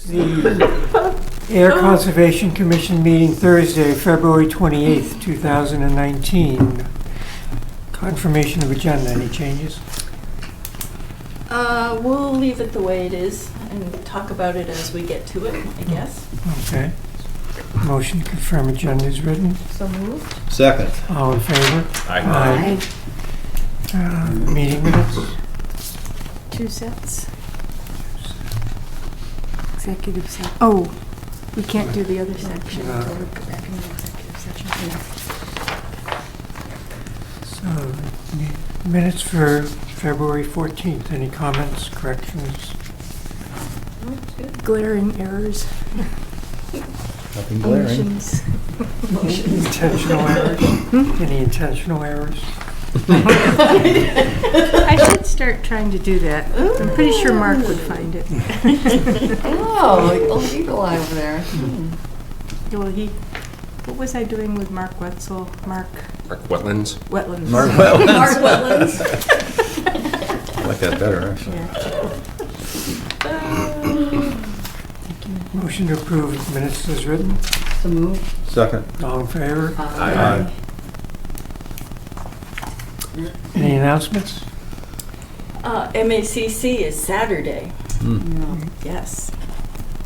The Air Conservation Commission meeting Thursday, February 28th, 2019. Confirmation of agenda. Any changes? We'll leave it the way it is and talk about it as we get to it, I guess. Okay. Motion to confirm agenda is written. So moved. Second. All in favor? Aye. Meeting minutes? 2 sets. Executive session. Oh, we can't do the other section No. until we go back in the executive session. So, minutes for February 14th. Any comments, corrections? Glaring errors. Nothing glaring. Omissions. Intentional errors? Any intentional errors? I should start trying to do that. I'm pretty sure Mark would find it. Oh, like old eagle eye over there. Well, what was I doing with Mark Wetzel? Mark Wetlands. Wetlands. Mark Wetlands. Mark Wetlands. I like that better, actually. Yeah. Motion to approve minutes as written. So move. Second. All in favor? Aye. Any announcements? MACC is Saturday. Yeah. Yes.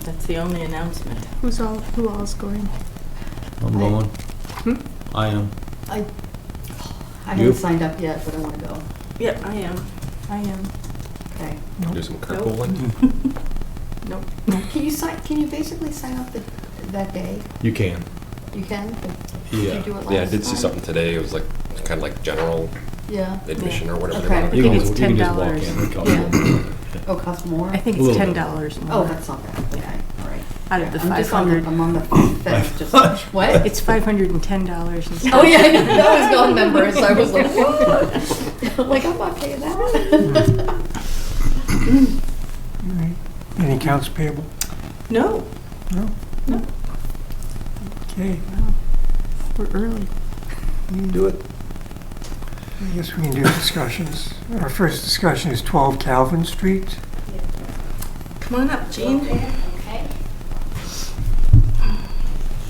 That's the only announcement. Who all's going? I'm going. I am. I You? haven't signed up yet, but I want to go. Yep, I am. Okay. Do some Nope. carpooling. Nope. Can you basically sign up that day? You can. You can? Did Yeah. you do it last Yeah, I did see time? something today. It was like kind of like general Yeah. admission or whatever. Okay. they I think want it's to You can just walk $10. in and come. Oh, cost more? I think A it's little bit. $10 more. Oh, that's not bad. Okay, all right. Out of the I'm just 500. I'm on the fence. Just what? It's $510 instead. Oh yeah, I know. That was gold members. So I was like, what? Like I'm not paying that. All right. Any accounts payable? No. No? No. Okay. Wow. We're early. We can do it. I guess we can do discussions. Our first discussion is 12 Calvin Street. Come on up, Jean.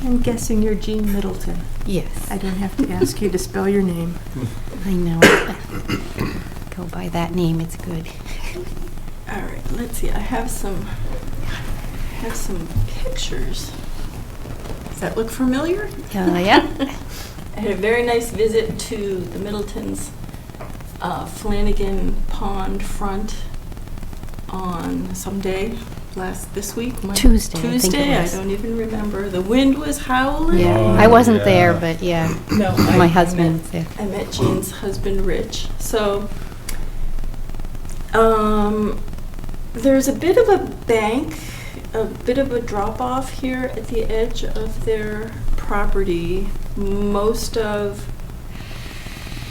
I'm guessing you're Jean Middleton. Yes, I don't have to ask you to spell your name. I know. Go by that name, it's good. All right, let's see. I have some pictures. Does that look familiar? Yeah. I had a very nice visit to the Middletons' Flanagan Pond front on some day this week. Tuesday, I think it Tuesday, I was. don't even remember. The wind was howling. Yeah, Oh, I wasn't yeah. there, but yeah, No, my husband was there. I met Jean's husband, Rich. So, there's a bit of a bank, a bit of a drop-off here at the edge of their property. Most of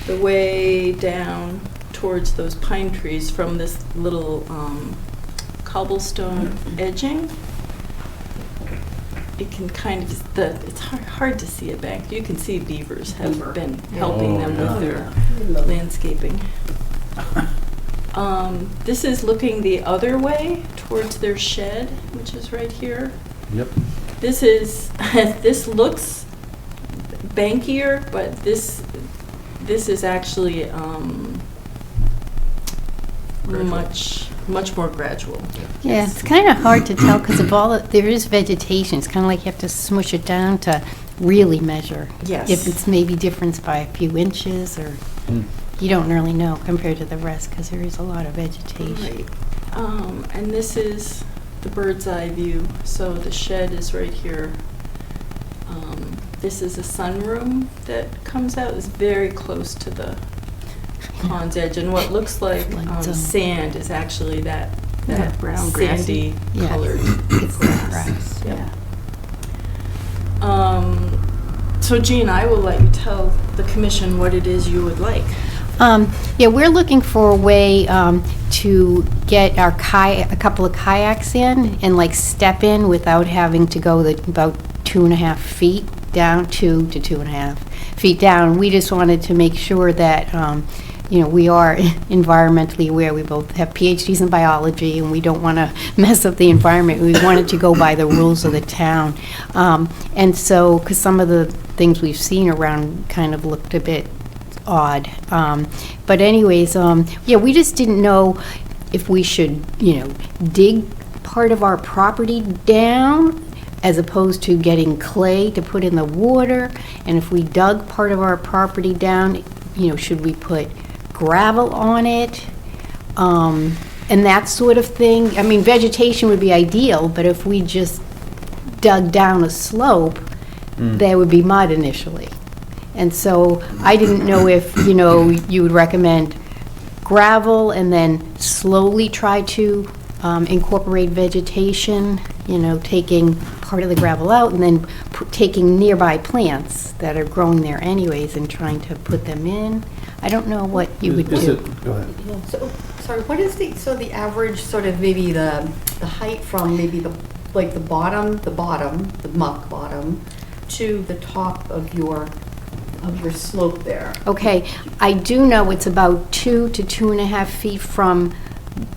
the way down towards those pine trees from this little cobblestone edging. It can kind of, it's hard to see a bank. You can see beavers have been helping them with their landscaping. This is looking the other way towards their shed, which is right here. Yep. This looks bankier, but this is actually much more gradual. Yeah, it's kind of hard to tell because of there is vegetation. It's kind of like you have to smush it down to really measure. Yes. If it's maybe difference by a few inches or you don't really know compared to the rest because there is a lot of vegetation. Right. And this is the bird's eye view. So the shed is right here. This is a sunroom that comes out. It's very close to the pond's edge, and what looks like sand is actually that brown sandy Yeah. colored It's the grass. grass. Yep. Yeah. So Jean, I will let you tell the commission what it is you would like. Yeah, we're looking for a way to get our a couple of kayaks in and like step in without having to go about 2.5 feet down, 2 to 2.5 feet down. We just wanted to make sure that we are environmentally aware. We both have PhDs in biology, and we don't want to mess up the environment. We wanted to go by the rules of the town. And so, because some of the things we've seen around kind of looked a bit odd. But anyways, yeah, we just didn't know if we should, dig part of our property down as opposed to getting clay to put in the water. And if we dug part of our property down, should we put gravel on it? And that sort of thing. I mean, vegetation would be ideal, but if we just dug down a slope, there would be mud initially. And so I didn't know if, you would recommend gravel and then slowly try to incorporate vegetation, taking part of the gravel out and then taking nearby plants that are growing there anyways and trying to put them in. I don't know what you would do. Go ahead. Yeah, so, sorry, what is the average sort of maybe the height from maybe the bottom, the muck bottom, to the top of your slope there? Okay, I do know it's about 2 to 2.5 feet from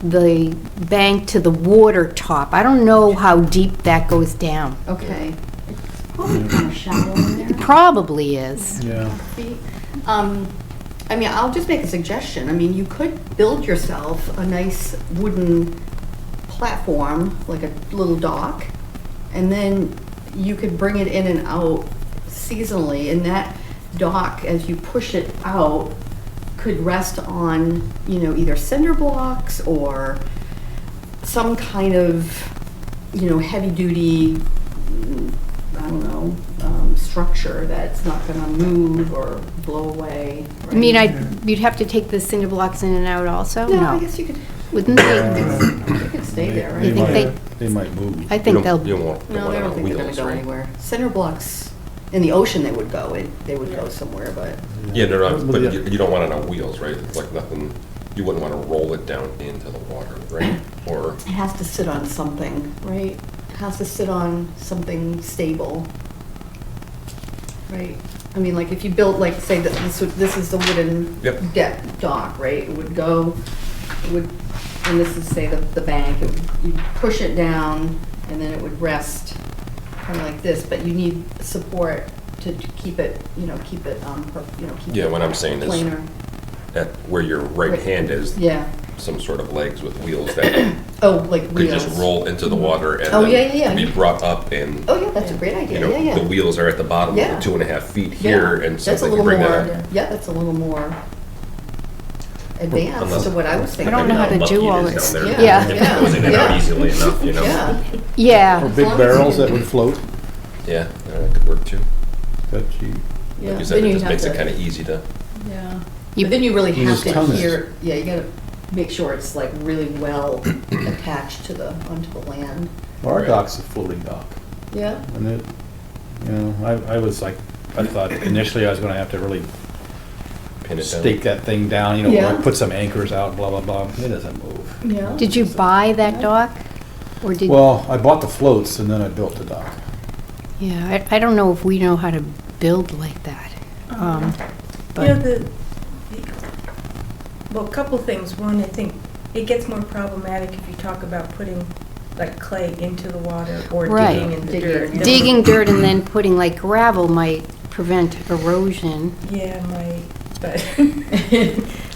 the bank to the water top. I don't know how deep that goes down. Okay. It's probably kind of shallow in there. It probably is. Yeah. Feet. I mean, I'll just make a suggestion. I mean, you could build yourself a nice wooden platform, like a little dock, and then you could bring it in and out seasonally, and that dock, as you push it out, could rest on, either cinder blocks or some kind of, heavy-duty, I don't know, structure that's not going to move or blow away. Right? I mean, you'd have to take the cinder blocks in and out also? No, I guess you could. Wouldn't they? They could stay there, right? You think They might move. I think they'll, You don't want No, I don't think they're going to go anywhere. Cinder blocks in the ocean, they would go. They would go somewhere, but. Yeah, no, but you don't want it on wheels, right? It's like nothing, you wouldn't want to roll it down into the water, right? Or, It has to sit on something, right? It has to sit on something stable, right? I mean, like if you built, like, say that this is the wooden Yep. deck dock, right? It would go, and this is, say, the bank. You'd push it down, and then it would rest kind of like this. But you need support to keep it, keep it, keep yeah, it what I'm saying is planar. at where your right hand is, Yeah. some sort of legs with wheels that Oh, like could wheels. just roll into the water and Oh, then yeah. be brought up and, Oh, yeah, that's a great idea. Yeah. the wheels are at the bottom Yeah. of the 2.5 feet here Yeah, and so that's a they little can bring more. that up. Yeah, that's a little more advanced Unless- to what I was I thinking. don't know how to Lucky do it all is this. down there. Yeah. If it goes in and out Yeah. easily enough, Yeah. Or yeah. big barrels that would float. Yeah, that could work too. That you, Yeah. Like you said, Then it you just have makes it to- kind of easy to, Yeah. You- But then you really You have just to tone it. hear. Yeah, you gotta make sure it's like really well attached to onto the land. our Right. dock's a floating dock. Yeah. And it, I was like, I thought initially I was gonna have to really pin it down. stake that thing down, Yeah. or put some anchors out, blah, blah, blah. It doesn't move. Yeah. Did you buy that dock? Or did, Well, I bought the floats and then I built the dock. yeah, I don't know if we know how to build like that. But Well, a couple things. One, I think it gets more problematic if you talk about putting like clay into the water or Right. digging in the Digging, dirt. yeah. digging dirt and then putting like gravel might prevent erosion. Yeah, but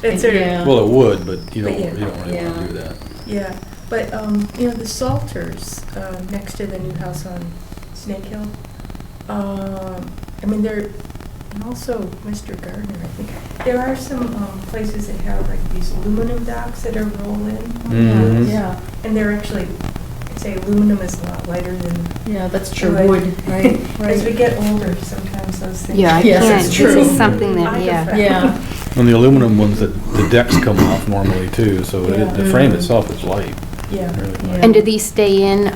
that's sort of, Yeah. Well, it would, but you don't But yeah. really want Yeah. to do that. yeah. But, the Salters, next to the new house on Snake Hill, I mean, and also Mr. Gardner, I think. There are some places that have like these aluminum docks that are roll-in. Mhm. Yeah. And they're actually, I'd say aluminum is a lot lighter than, Yeah, that's true. Right. Wood, right? as we get older, sometimes those things. Yeah, I Yes, can't. it's This true. is something that, I yeah. prefer- Yeah. And the aluminum ones, the decks come off normally too, so Yeah. the frame itself is light. Yeah, Really yeah. light. And do these stay in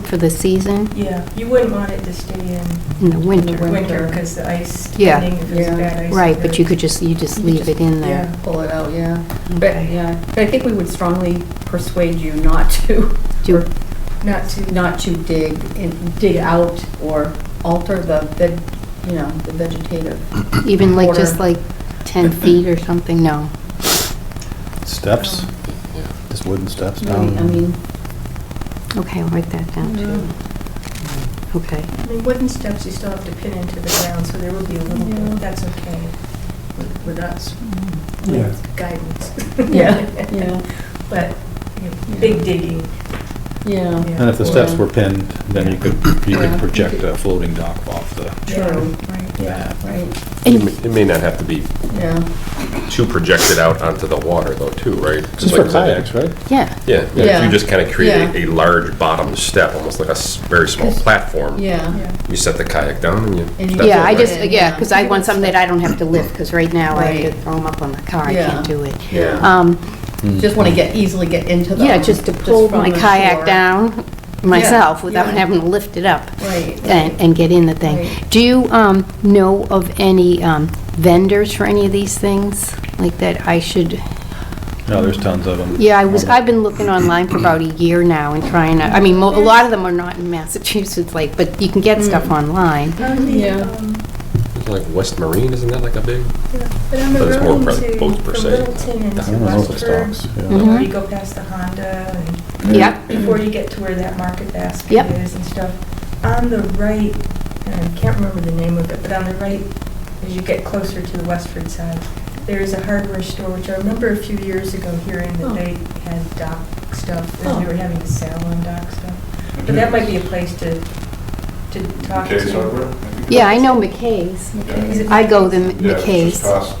for the season Yeah, you wouldn't want it to stay in in the winter? winter because the ice, Yeah. depending if it's Yeah. bad ice. Right, or- but you just leave it in there. Yeah. Pull it out. Yeah. Okay. But yeah. But I think we would strongly persuade you not to. Do- Not to dig out or alter the vegetative. Even like, just Border. like 10 feet or something? No. Steps, just wooden steps Maybe, down. I mean, Okay, I'll write that down too. Okay. I mean, wooden steps you still have to pin into the ground, so there will be a little bit, that's okay with us, Yeah. with guidance. yeah, yeah, But, you know, big digging, yeah. yeah. And if the steps Yeah. were pinned, then you could Yeah. project a floating dock off the. True. Right, Yeah. Right, It may not have to be yeah. too projected out onto the water though, too, right? Just for kayaks, right? Yeah. Yeah, if Yeah. you just kind of create Yeah. a large bottom step, almost like a very small platform. Yeah. Yeah. You set the kayak down and you. And you- step Yeah, I over. just, yeah, because I want something that I don't have to lift, because right now I have Right. to throw them up on the car, I Yeah. can't do it. Yeah. Um, Just want to easily get into the. Yeah, just to pull from my the kayak shore. down myself without yeah. having to lift it up Right. and get in the thing. Right. Do you know of any vendors for any of these things? Like that I should, No, there's tons of them. yeah, I've been looking online for about a year now and trying to, I mean, a lot of them are not in Massachusetts, like, but you can get stuff online. On the, Yeah. It's like West Marine, isn't that like a big? yeah, but on the But it's more road for boats per from se. Littleton I into don't know if it's Westford, docks. Yeah. Mhm. before you go past the Honda and Yep, before you get to where that market basket Yep. is and stuff, on the right, and I can't remember the name of it, but on the right, as you get closer to the Westford side, there is a hardware store, which I remember a few years ago hearing Oh. that they had dock stuff, Oh. and we were having a sale on dock stuff. But that might be a place to talk to. Case hardware? yeah, I know McKay's. Is it- I go to Yeah, it's McKay's. just past,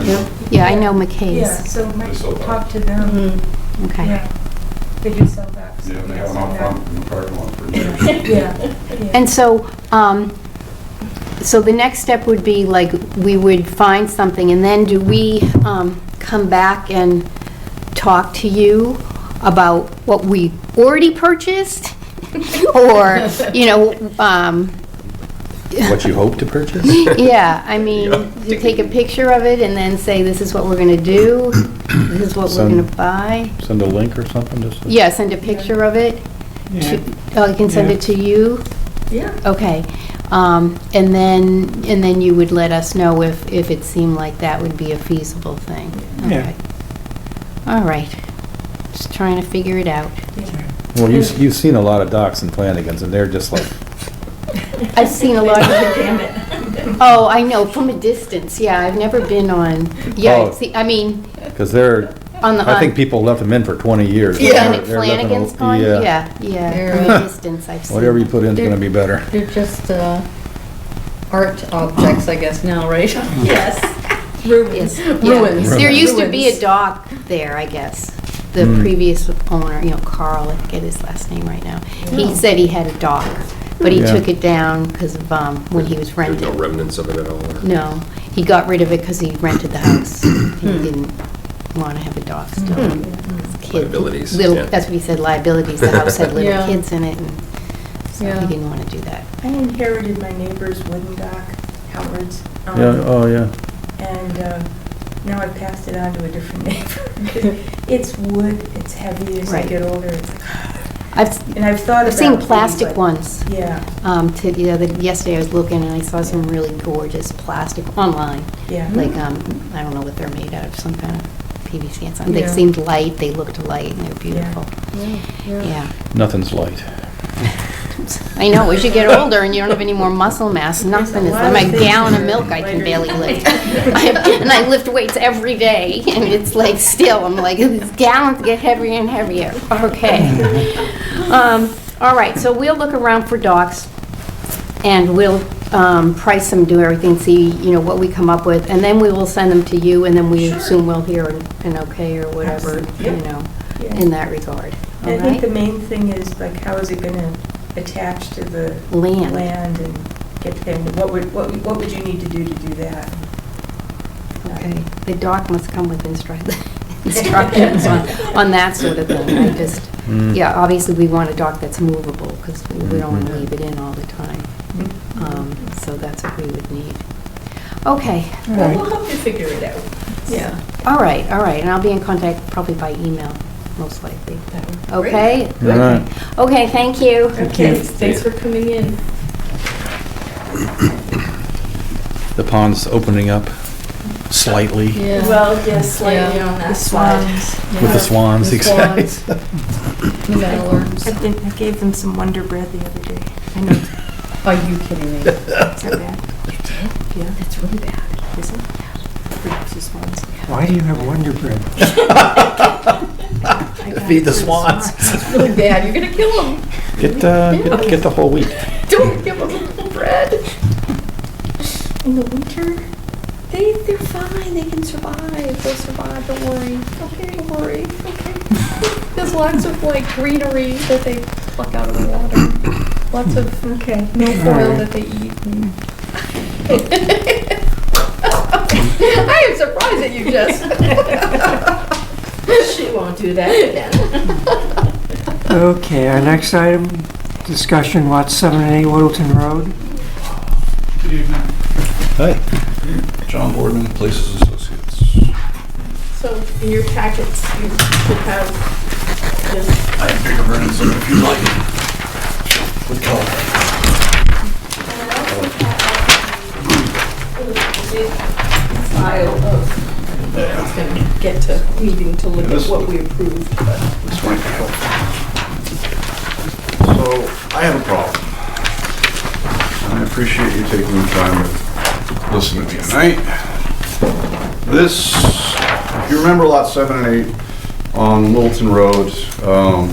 Yeah. Yeah, I know Yeah, McKay's. so might They sell that. talk to them. Mhm. Okay. Yeah, they do sell docks. Yeah, they have them out front in the parking lot for years. Yeah, yeah. And so, so the next step would be like, we would find something, and then do we come back and talk to you about what we already purchased? Or, you know, What you hope to purchase? yeah, I mean, you take a picture of it and then say, this is what we're gonna do, this is what we're Some- gonna buy. Send a link or something, just. Yeah, send a picture of it. Yeah. I can send Yeah. it to you? Yeah. Okay, and then you would let us know if it seemed like that would be a feasible thing? Yeah. Okay. All right, just trying to figure it out. Well, you've seen a lot of docks in Flanagan's, and they're just like, I've seen a lot of, Damn it. oh, I know, from a distance, yeah, I've never been on, yeah, Oh. see, I mean, because they're, on the, I think people left them in for 20 years. Yeah. and at They're left them Flanagan's al- Pond, Yeah. yeah, from a distance, I've seen. Whatever you put in's gonna be better. They're just art objects, I guess, now, right? Yes. Yes, yeah. Ruins. There used to be a Ruins. dock there, I guess. The Hmm. previous owner, you know, Carl, I forget his last name right now. He said he had a dock, but he Yeah. took it down because of, when he was There's no renting. remnants of it at all? or- No, he got rid of it because he rented the house. He didn't want to have a dock still. Kid- Liabilities, little- yeah. That's what he said, liabilities. The house had little Yeah. kids in it, and so Yeah. he didn't want to do that. I inherited my neighbor's wooden dock, Howard's. Yeah, oh, yeah. And now I've passed it on to a different neighbor. It's wood, it's heavy as I Right. get older. It's- I've And I've thought about. I've seen it, plastic but- ones. Yeah, Yesterday I was looking and I saw some really gorgeous plastic online. yeah. Like, I don't know what they're made out of, some kind of PVC and something. They Yeah. seemed light, they looked light, and they were beautiful. Yeah. Yeah. Nothing's light. I know, as you get older and you don't have any more muscle mass, nothing is, lot I'm of a things gallon of that are milk I can lighter barely than lift. And I lift weights every day, and it's like, still, I'm like, these gallons get heavier and heavier. Okay. All right, so we'll look around for docks, and we'll price them, do everything, see, you know, what we come up with, and then we will send them to you, and then we Sure. assume we'll hear an okay or whatever, Absolutely. you Yep. know, Yeah. in that regard. All And I think the right? main thing is, like, how is it gonna attach to the Land. land and get there? What would you need to do that? Okay, the doc must come with instructions on that sort of thing. I just, Mm. yeah, obviously we want a dock that's movable, because we don't want to leave it in all the time. So that's what we would need. Okay, All Well, right. we'll help you figure it out. Yeah. all right, and I'll be in contact probably by email, most likely. Great. Okay? All right. Okay, thank you. Okay, Thanks for coming in. The pond's opening up slightly. Yeah. Well, yes, slightly Yeah. on that The side. swans. With the swans, The exactly. swans. The mallards. I gave them some Wonder Bread the other day. I know, Are you kidding me? is that bad? Yeah, That's really bad. is it? For the swans. Why do you have Wonder Bread? I got Feed it the for swans. It's really bad. You're gonna kill them. Get the whole wheat. Don't give them the bread. In the winter, They're fine. They can survive. They'll survive. Don't worry. Okay, don't worry. Okay. There's lots of like greenery that they pluck out of the water. Lots of milfoil that they eat. I am surprised at you, Jess. She won't do that again. Okay, our next item, discussion lots 7 and 8 Littleton Road. Good evening. Hi. John Boardman, Places Associates. So in your packets, you should have just I have bigger versions of it if you like. What color? file of, it's gonna get to needing to look at what we approved, but. This might be helpful. So, I have a problem. And I appreciate you taking the time to listen to me tonight. This, if you remember lot 7 and 8 on Littleton Road,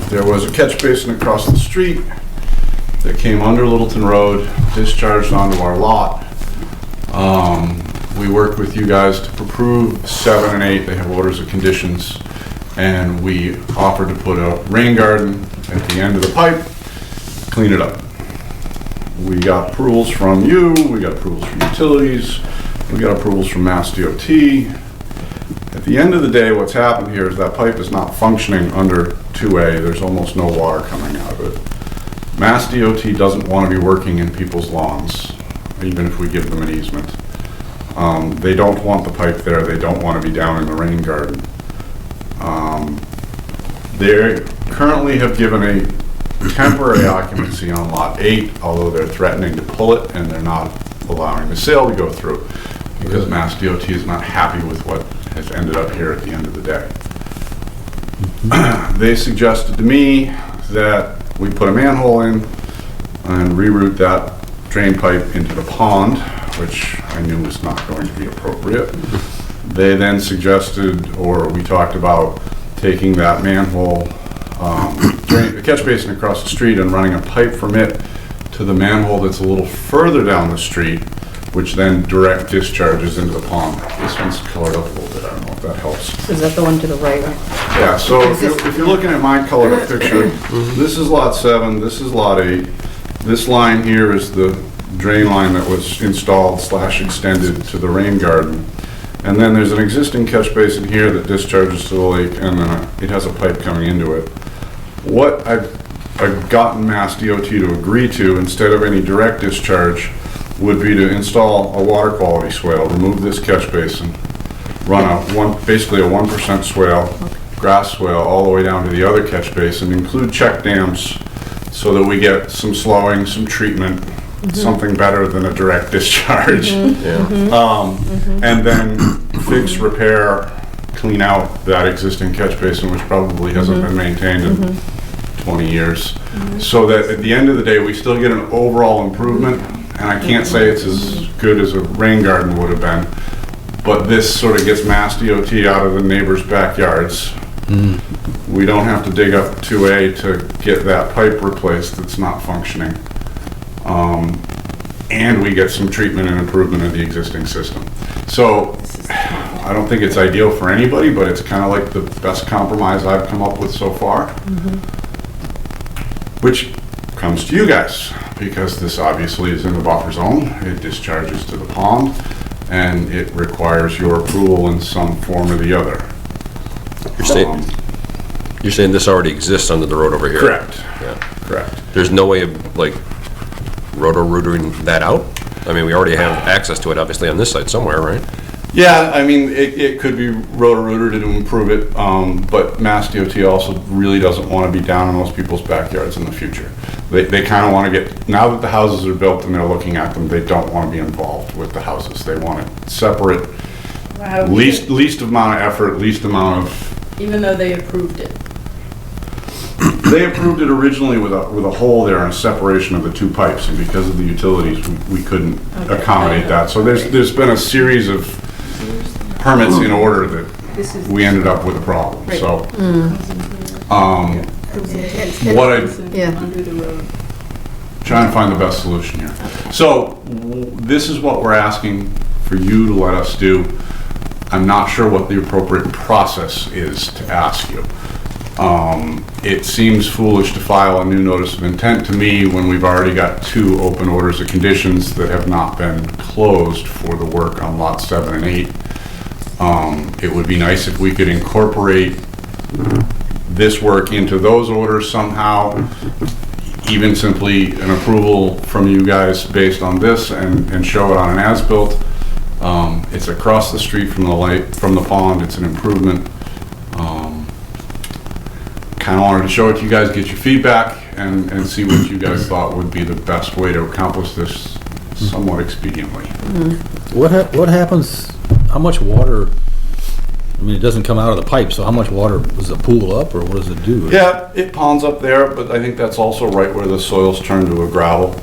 there was a catch basin across the street that came under Littleton Road, discharged onto our lot. We worked with you guys to approve 7 and 8, they have orders of conditions, and we offered to put a rain garden at the end of the pipe, clean it up. We got approvals from you, we got approvals from utilities, we got approvals from Mass DOT. At the end of the day, what's happened here is that pipe is not functioning under 2A, there's almost no water coming out of it. Mass DOT doesn't want to be working in people's lawns, even if we give them an easement. They don't want the pipe there, they don't want to be down in the rain garden. They currently have given a temporary occupancy on lot 8, although they're threatening to pull it and they're not allowing the sale to go through because Mass DOT is not happy with what has ended up here at the end of the day. They suggested to me that we put a manhole in and reroute that drain pipe into the pond, which I knew was not going to be appropriate. They then suggested, or we talked about, taking that manhole, the catch basin across the street and running a pipe from it to the manhole that's a little further down the street, which then direct discharges into the pond. This one's colored up a little bit, I don't know if that helps. Is that the one to the right? Yeah, so if you're looking at my colored up picture, this is lot 7, this is lot 8. This line here is the drain line that was installed / extended to the rain garden. And then there's an existing catch basin here that discharges to the lake, and then it has a pipe coming into it. What I've gotten Mass DOT to agree to, instead of any direct discharge, would be to install a water quality swale, remove this catch basin, run basically a 1% swale, grass swale, all the way down to the other catch basin, include check dams, so that we get some slowing, some treatment, something better than a direct discharge. And then fix, repair, clean out that existing catch basin, which probably hasn't been maintained in 20 years. So that at the end of the day, we still get an overall improvement, and I can't say it's as good as a rain garden would have been, but this sort of gets Mass DOT out of the neighbors' backyards. We don't have to dig up 2A to get that pipe replaced that's not functioning. And we get some treatment and improvement of the existing system. So I don't think it's ideal for anybody, but it's kind of like the best compromise I've come up with so far. Which comes to you guys, because this obviously is in the buffer zone. It discharges to the pond, and it requires your approval in some form or the other. You're saying this already exists under the road over here? Correct. Yeah. Correct. There's no way of, like, roto-rootering that out? I mean, we already have access to it, obviously, on this side somewhere, right? Yeah, I mean, it could be roto-rooted to improve it, but Mass DOT also really doesn't want to be down in most people's backyards in the future. They kind of want to get, now that the houses are built and they're looking at them, they don't want to be involved with the houses. They want it separate. Wow. Least amount of effort, least amount of, Even though they approved it. they approved it originally with a hole there and a separation of the two pipes, and because of the utilities, we couldn't Okay. accommodate that. So there's been a series of permits in order that This is. we ended up with a problem, Right. so. And- What I, Yeah. Under the road. trying to find the best solution here. So, this is what we're asking for you to let us do. I'm not sure what the appropriate process is to ask you. It seems foolish to file a new notice of intent to me when we've already got 2 open orders of conditions that have not been closed for the work on lot 7 and 8. It would be nice if we could incorporate this work into those orders somehow, even simply an approval from you guys based on this and show it on an as-built. It's across the street from the pond, it's an improvement. Kind of wanted to show it to you guys, get your feedback, and see what you guys thought would be the best way to accomplish this somewhat expediently. What happens, how much water, I mean, it doesn't come out of the pipe, so how much water, does it pool up, or what does it do? Yeah, it ponds up there, but I think that's also right where the soils turn to a gravel.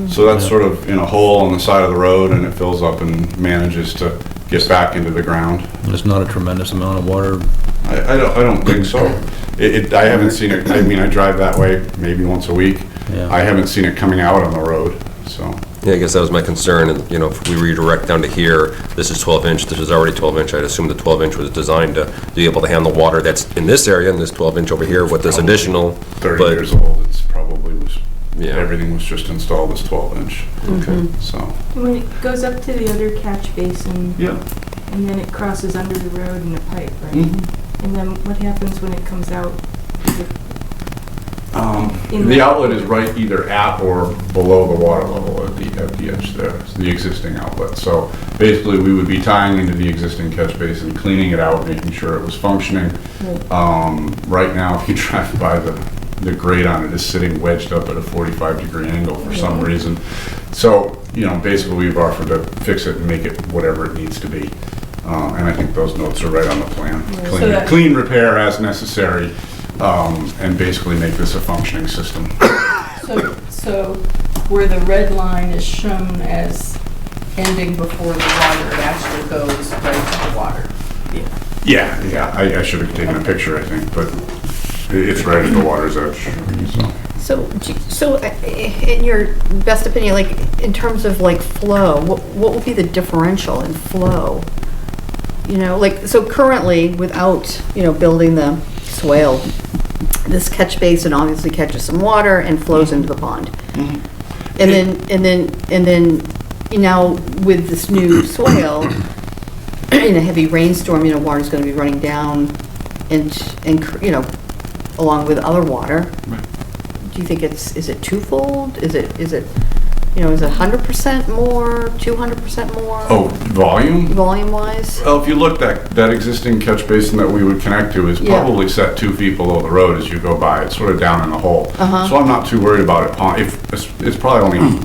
So that's sort of in a hole on the side of the road, and it fills up and manages to get back into the ground. It's not a tremendous amount of water. I don't think so. I haven't seen it, I mean, I drive that way maybe once a week. Yeah. I haven't seen it coming out on the road, so. Yeah, I guess that was my concern, and, you know, if we redirect down to here, this is 12-inch, this is already 12-inch, I'd assume the 12-inch was designed to be able to handle water that's in this area, and this 12-inch over here with this additional. 30 but- years old, it's probably was, Yeah. everything was just installed as 12-inch, Okay. so. When it goes up to the other catch basin, Yeah. and then it crosses under the road in a pipe, right? Mhm. And then what happens when it comes out? Is it- In The the- outlet is right either at or below the water level at the edge there, it's the existing outlet. So basically, we would be tying into the existing catch basin, cleaning it out, making sure it was functioning. Right now, if you drive by, the grate on it is sitting wedged up at a 45-degree angle for some reason. So, you know, basically, we've offered to fix it and make it whatever it needs to be. And I think those notes are right on the plan. So that- Clean repair as necessary, and basically make this a functioning system. So where the red line is shown as ending before the water, it actually goes right to the water. Yeah, I should have taken a picture, I think, but it's right at the water's edge, so. So, in your best opinion, like, in terms of like flow, what would be the differential in flow? You know, like, so currently, without, you know, building the swale, this catch basin obviously catches some water and flows into the pond. And then, you know, with this new swale, in a heavy rainstorm, you know, water's gonna be running down and, you know, along with other water. Right. Do you think is it twofold? Is it, you know, is it 100% more, 200% more? Oh, volume? Volume-wise? Well, if you look, that existing catch basin that we would connect to is Yeah. probably set 2 feet below the road as you go by. It's sort of down in the hole. Uh-huh. So I'm not too worried about it. It's probably only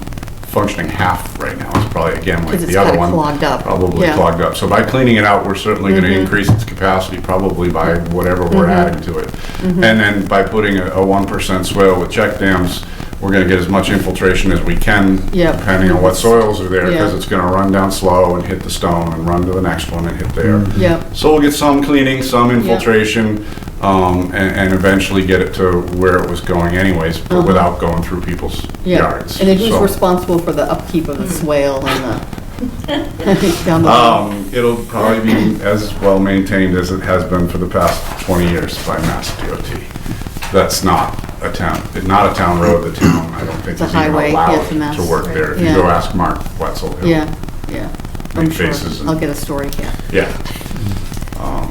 functioning half right now. It's probably, again, like 'Cause it's the other kinda one. clogged up. Probably Yeah. clogged up. So by cleaning it out, we're certainly going to increase its capacity, probably by whatever we're adding to it. And then by putting a 1% swale with check dams, we're going to get as much infiltration as we can, Yep. depending on what soils are there, because Yeah. it's going to run down slow and hit the stone and run to the next one and hit there. Yep. So we'll get some cleaning, some infiltration, and eventually get it to where it was going anyways, but without going through people's Yeah. yards. And then who's So, responsible for the upkeep of the swale and the, down the road? It'll probably be as well maintained as it has been for the past 20 years by Mass DOT. That's not a town road, the town, I don't think It's a is even highway, yeah, it's a allowed Mass, to work there. If you yeah. go ask Mark Wetzel, he'll Yeah, I'm make sure. faces. and- I'll get a story, yeah. Yeah.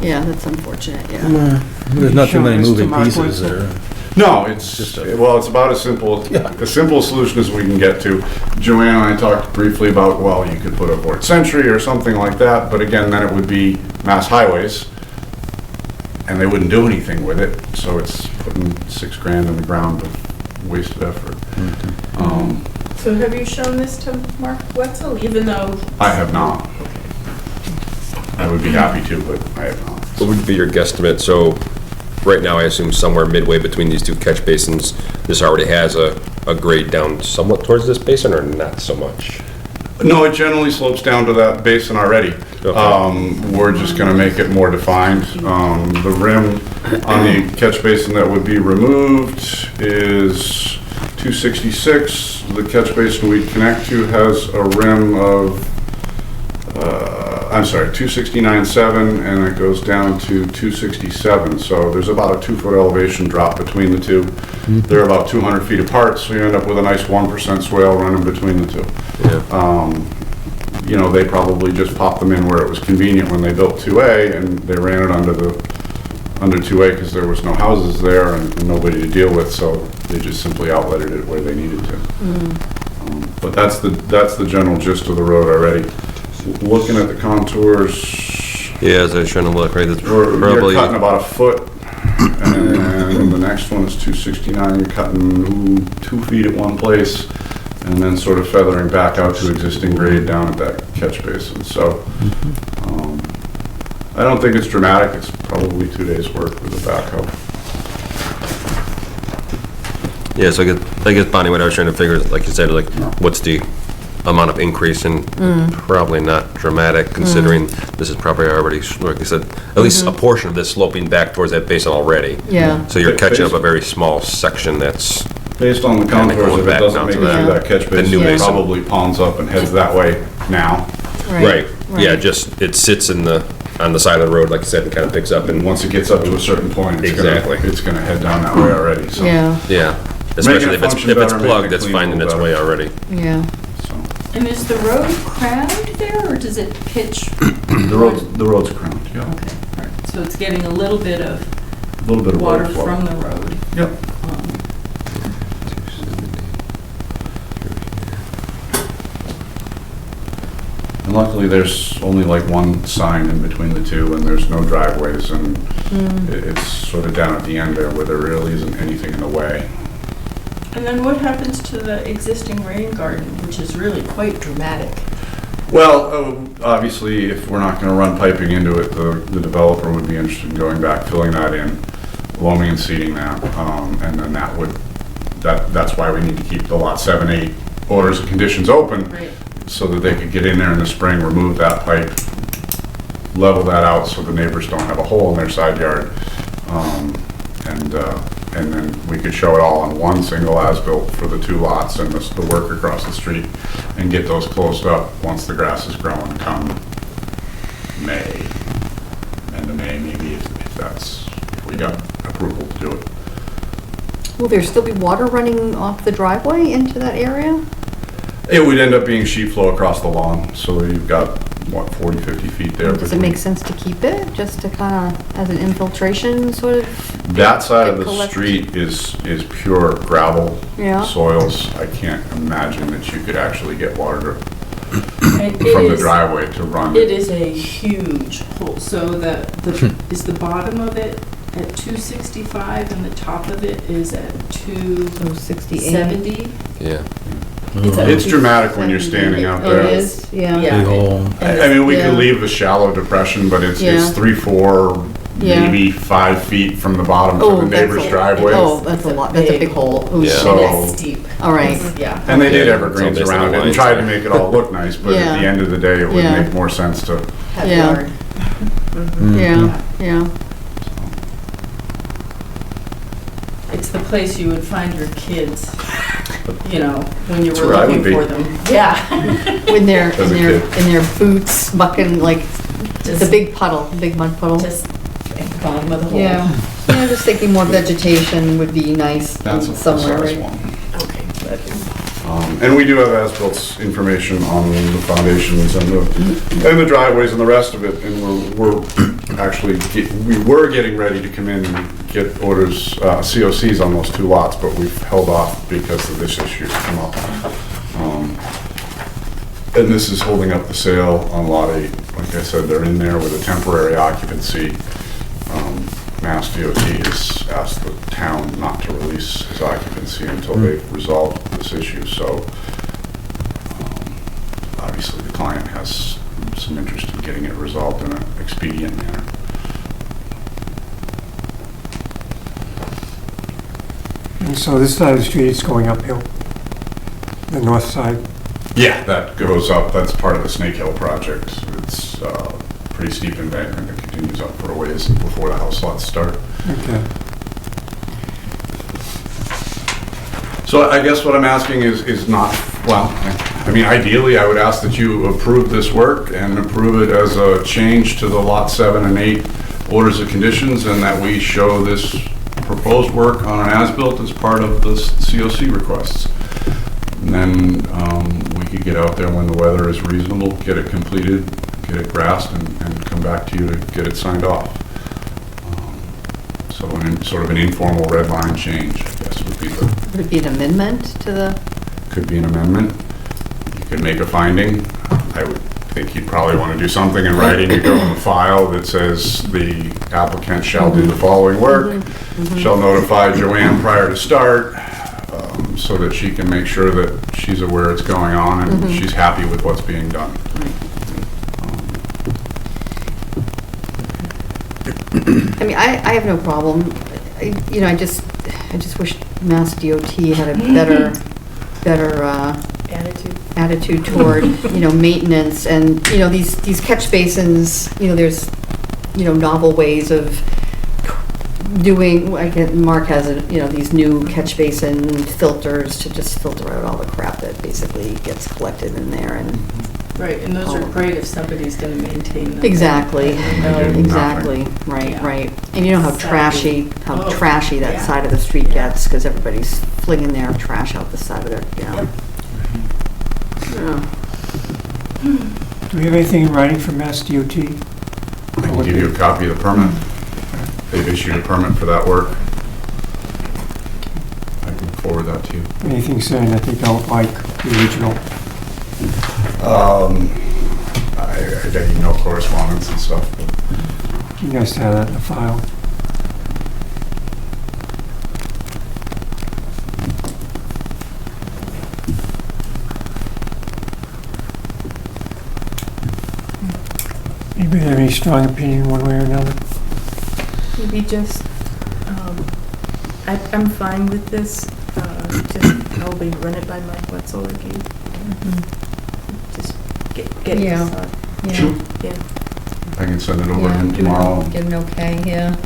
Yeah, that's unfortunate, yeah. There's not too Show many this to moving Mark pieces Wetzel. there. No, it's about as simple, the simplest solution as we can get to. Joanne and I talked briefly about, well, you could put a Fort Century or something like that, but again, then it would be Mass Highways, and they wouldn't do anything with it, so it's putting $6,000 in the ground of wasted effort. So have you shown this to Mark Wetzel, even though? I have not. I would be happy to, but I have not. What would be your guesstimate? So, right now, I assume somewhere midway between these two catch basins, this already has a grade down somewhat towards this basin, or not so much? No, it generally slopes down to that basin already. We're just gonna make it more defined. The rim on the catch basin that would be removed is 266. The catch basin we connect to has a rim of, 269.7, and it goes down to 267. So there's about a 2-foot elevation drop between the two. They're about 200 feet apart, so you end up with a nice 1% swale running between the two. You know, they probably just popped them in where it was convenient when they built 2A, and they ran it under 2A because there was no houses there and nobody to deal with, so they just simply outletted it where they needed to. But that's the general gist of the road already. Looking at the contours, Yeah, as I was trying to look, right, that's you're probably, cutting about a foot, and the next one is 269. You're cutting 2 feet at one place, and then sort of feathering back out to existing grade down at that catch basin. So I don't think it's dramatic. It's probably 2 days' work with a backhoe. yeah, so I guess, Bonnie, what I was trying to figure is, like you said, like, what's the amount of increase, and probably not dramatic, considering this is probably already, like you said, at least a portion of this sloping back towards that basin already. Yeah. So you're catching up a very small section that's, Based on the Kinda contours, going if it back doesn't down make it to through that. that catch The new basin, it basin. probably ponds up and heads that way now. right, yeah, just, it sits on the side of the road, like you said, and kind of picks up, And and, once it gets up to a certain point, Exactly. it's gonna head down that way already, so. Yeah, yeah. Especially if function it's better, plugged, making it that's clean finding a its little way better. already. yeah. So. And is the road crowned there, or does it pitch? The road's crowned, yeah. Okay, all right. So it's getting a little bit of A little bit of water water flow. from the road. Yep. And luckily, there's only like one sign in between the two, and there's no driveways, and it's sort of down at the end there where there really isn't anything in the way. And then what happens to the existing rain garden, which is really quite dramatic? Well, obviously, if we're not gonna run piping into it, the developer would be interested in going back, filling that in, loaming and seeding that, and then that's why we need to keep the lot 7, 8 orders and conditions open, Right. so that they could get in there in the spring, remove that pipe, level that out so the neighbors don't have a hole in their side yard, and then we could show it all on one single as-built for the 2 lots and the work across the street, and get those closed up once the grass is growing come May, end of May maybe, if we got approval to do it. Will there still be water running off the driveway into that area? It would end up being sheet flow across the lawn, so you've got, 40, 50 feet there. Does it make sense to keep it, just to kind of, as an infiltration sort of? That side of the collect- street is pure gravel Yeah. soils. I can't imagine that you could actually get water And from the driveway to run. It is a huge hole, so is the bottom of it at 265 and the top of it is at 270? Yeah. It's dramatic when you're standing out Oh, there. it is, yeah. Yeah. Big hole. I mean, we Yeah. could leave the shallow depression, but it's Yeah. 3, 4, Yeah. maybe 5 feet from the bottom Oh, to the that's neighbor's a- driveway. Oh, that's a lot, that's a big hole. Ooh, Yeah. So- And it's steep. all right. Yeah. And they did Yeah, evergreens it's all based on around the it and lines tried to there. make it all look nice, but at Yeah. the end of the day, it would Yeah. make more sense to, Have Yeah. yard. Yeah, yeah. It's the place you would find your kids, you know, when you That's were where I looking would be. for them. Yeah. When they're, As a kid. in their boots, bucking like the big puddle, big mud puddle. Just at the bottom of the hole. Yeah, yeah, just thinking more vegetation would be nice that's a somewhere, size right? one. Okay. And we do have as-built information on the foundations and the driveways and the rest of it, and we're actually, we were getting ready to come in and get orders, COCs on those 2 lots, but we've held off because of this issue come up. And this is holding up the sale on Lot 8. Like I said, they're in there with a temporary occupancy. Mass DOT has asked the town not to release his occupancy until they've resolved this issue, so obviously the client has some interest in getting it resolved in an expedient manner. And so this side of the street is going uphill, the north side. Yeah, that goes up, that's part of the Snake Hill project. It's a pretty steep embankment that continues up for a ways before the house lots start. Okay. So I guess what I'm asking is not, well, I mean, ideally, I would ask that you approve this work and approve it as a change to the Lot 7 and 8 orders of conditions, and that we show this proposed work on an as-built as part of the COC requests. And then we could get out there when the weather is reasonable, get it completed, get it grassed, and come back to you to get it signed off. So sort of an informal red line change, I guess, would be the... Would it be an amendment to the, Could be an amendment. You could make a finding. I would think you'd probably want to do something in writing to go in the file that says the applicant shall do the following work, shall notify Joanne prior to start, so that she can make sure that she's aware it's going on and she's happy with what's being done. I mean, I have no problem. You know, I just wish Mass DOT had a better attitude toward, you know, maintenance and, you know, these catch basins, you know, there's, you know, novel ways of doing, like Mark has, you know, these new catch basin filters to just filter out all the crap that basically gets collected in there and. Right, and those are great if somebody's gonna maintain them. Exactly, do exactly, right, Yeah. right. And you know how trashy that yeah. side of the street gets, because everybody's flinging their trash out the side of their, you know. Yeah. Do we have anything in writing from Mass DOT? I can give you a copy of the permit. They've issued a permit for that work. I can forward that to you. Anything saying that they don't like the original? I get email correspondence and stuff, but You guys have that in the file. Anybody have any strong opinion one way or another? Maybe just, I'm fine with this, just probably run it by Mike Wetzel again. Just get Yeah. his thought. Sure. Yeah. I can send it over to him tomorrow. Get an okay, yeah.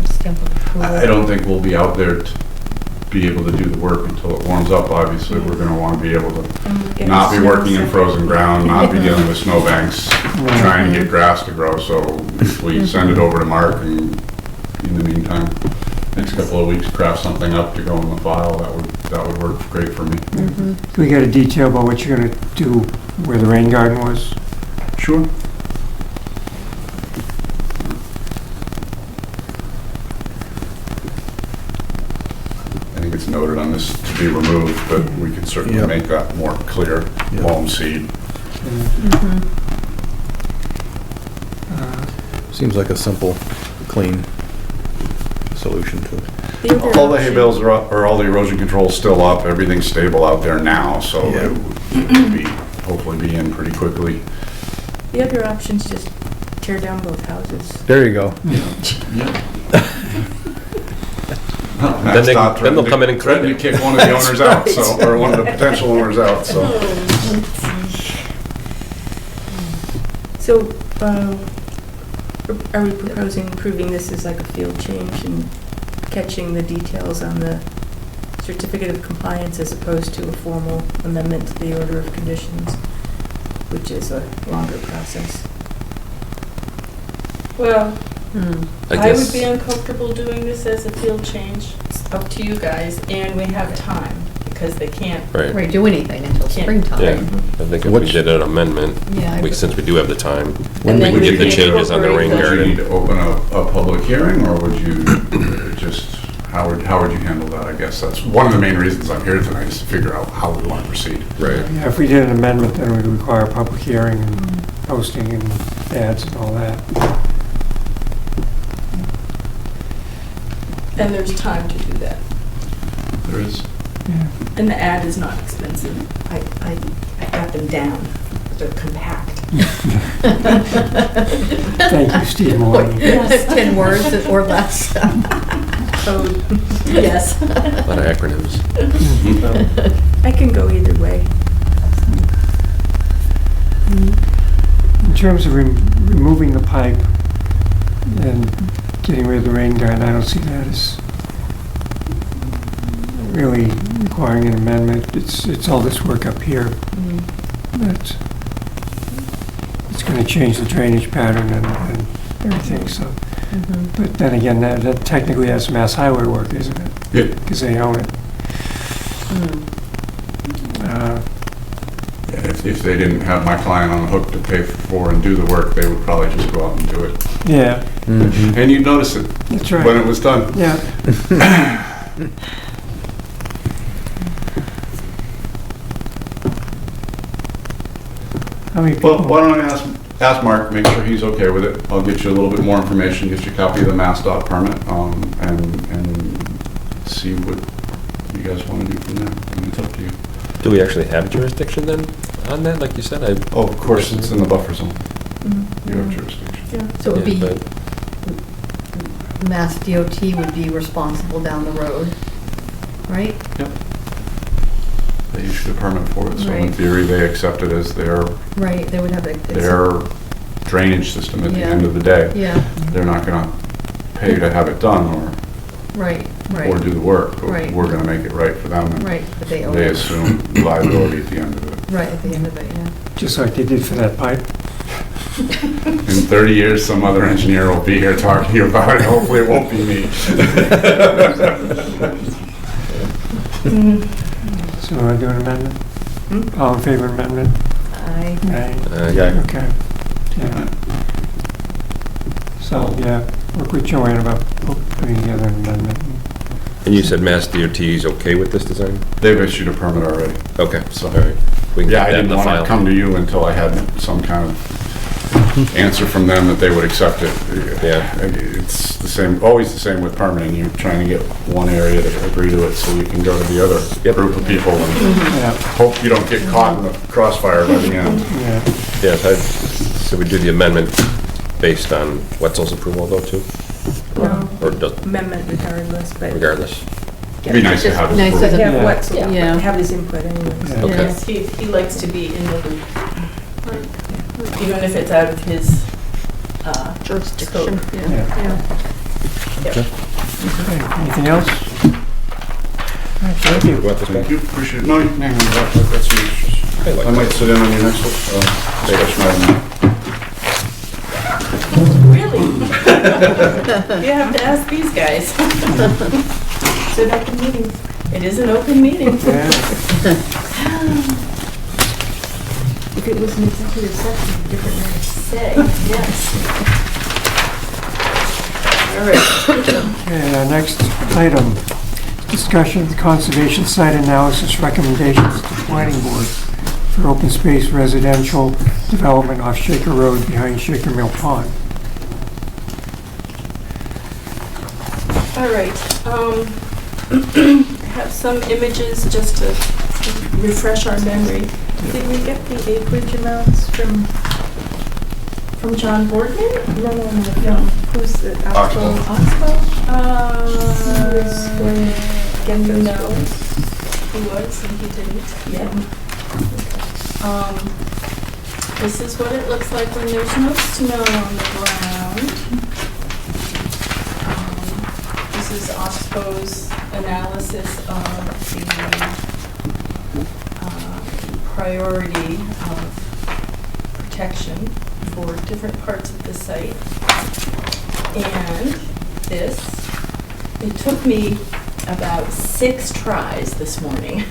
Stamp of approval. I don't think we'll be out there to be able to do the work until it warms up. Obviously, we're gonna wanna be able to And we'll get not be snow working in set. frozen ground, not be dealing with snowbanks, trying to get grass to grow. So if we send it over to Mark and in the meantime, next couple of weeks, craft something up to go in the file, that would work great for me. Do we get a detail about what you're gonna do where the rain garden was? Sure. I think it's noted on this to be removed, but we can certainly Yep. make that more clear. Yep. Loam seed. Seems like a simple, clean solution to it. The other All the hay option- bales are up, or all the erosion control's still up, everything's stable out there now, so Yeah. it would be, hopefully be in pretty quickly. The other option's just tear down both houses. There you go. Then they'll come in and clean Threaten to it. kick one of the owners out, so, or one of the potential owners out, so. So, are we proposing approving this as like a field change and catching the details on the certificate of compliance as opposed to a formal amendment to the order of conditions, which is a longer process? Well, I I would guess, be uncomfortable doing this as a field change. It's up to you guys, and we have time, because they can't. right, Right, do anything until Yeah. springtime. yeah. I think if we Which- did an amendment, Yeah. since we do have the time, And then we we get the can changes on the rain incorporate Would you need garden. to open a public hearing, or would you just, how would you handle that, I guess? That's one of the main reasons I'm here tonight, is to figure out how we want to proceed. Right. Yeah, if we did an amendment, then it would require a public hearing and posting and ads and all that. And there's time to do that. There is. And the ad is not expensive. I got them down. They're compact. Thank you, Steve Maloney. Yes, 10 words or less. Code. Yes. A lot of acronyms. I can go either way. In terms of removing the pipe and getting rid of the rain garden, I don't see that as really requiring an amendment. It's all this work up here. That's, it's going to change the drainage pattern and everything, so. But then again, that technically that's Mass Highway work, isn't it? Yeah. Because they own it. If they didn't have my client on the hook to pay for and do the work, they would probably just go out and do it. Yeah, And you'd notice it that's right. when it was done. Yeah. How many Well, people? why don't I ask Mark, make sure he's okay with it. I'll get you a little bit more information, get you a copy of the MassDOT permit, and see what you guys want to do from there. I mean, it's up to you. Do we actually have jurisdiction then on that, like you said? Oh, of course, it's in the buffer zone. You have jurisdiction. So it would Yeah, be, Mass DOT would be responsible down the road, right? They issued a permit for it, so in Right. theory, they accept it as their Right, they would have a. drainage system at the Yeah. end of the day. Yeah, They're not gonna pay to have it done right, or right, do the work, but Right. we're gonna make it right for them. And right, but they own they it. assume liability at the end of it. Right, at the end of it, yeah. Just like they did for that pipe. In 30 years, some other engineer will be here talking to you about it. Hopefully, it won't be me. So I do an amendment? All in favor of amendment? I, Aye. Yeah. Okay. Yeah. So, yeah, work with Joanne about putting together an amendment. And you said Mass DOT is okay with this design? They've issued a permit already. Okay, So- all right. We can Yeah, get I that in didn't the want file. to come to you until I had some kind of answer from them that they would accept it. Yeah. It's the same, always the same with permitting. You're trying to get one area to agree to it so you can go to the other Yep. group of people and Yeah, hope you don't get caught in the crossfire by the end. yeah. Yes, so we do the amendment based on Wetzel's approval though too? no, Or does, amendment regardless, but. regardless? It'd be nice to have his Nice to approval. have- Yeah, what, so Yeah. have his input anyways. Yeah. Okay. Yes, he likes to be in the loop. Even if it's out of his Jurisdiction, scope. yeah. Yeah. Yeah. Okay, anything else? All right, thank you. You want this back? Thank you, appreciate it. No, you can hang on, that's yours. I like I might that. sit in on your next discussion item. Really? You have to ask these guys. It's an open meeting. It is an open meeting. Yeah, If it was an executive session, different matter. Say, yes. All right. okay, our next item, discussion of the conservation site analysis recommendations to planning board for open space residential development off Shaker Road behind Shaker Mill Pond. All right. I have some images just to refresh our memory. Did we get the acreage amounts from, From John Boardman? no, who's the Oxbow? Oxbow? He was going to get those No, roads. he was and he didn't. Yeah. This is what it looks like when there's no snow on the ground. This is Oxbow's analysis of the priority of protection for different parts of the site. And this, it took me about 6 tries this morning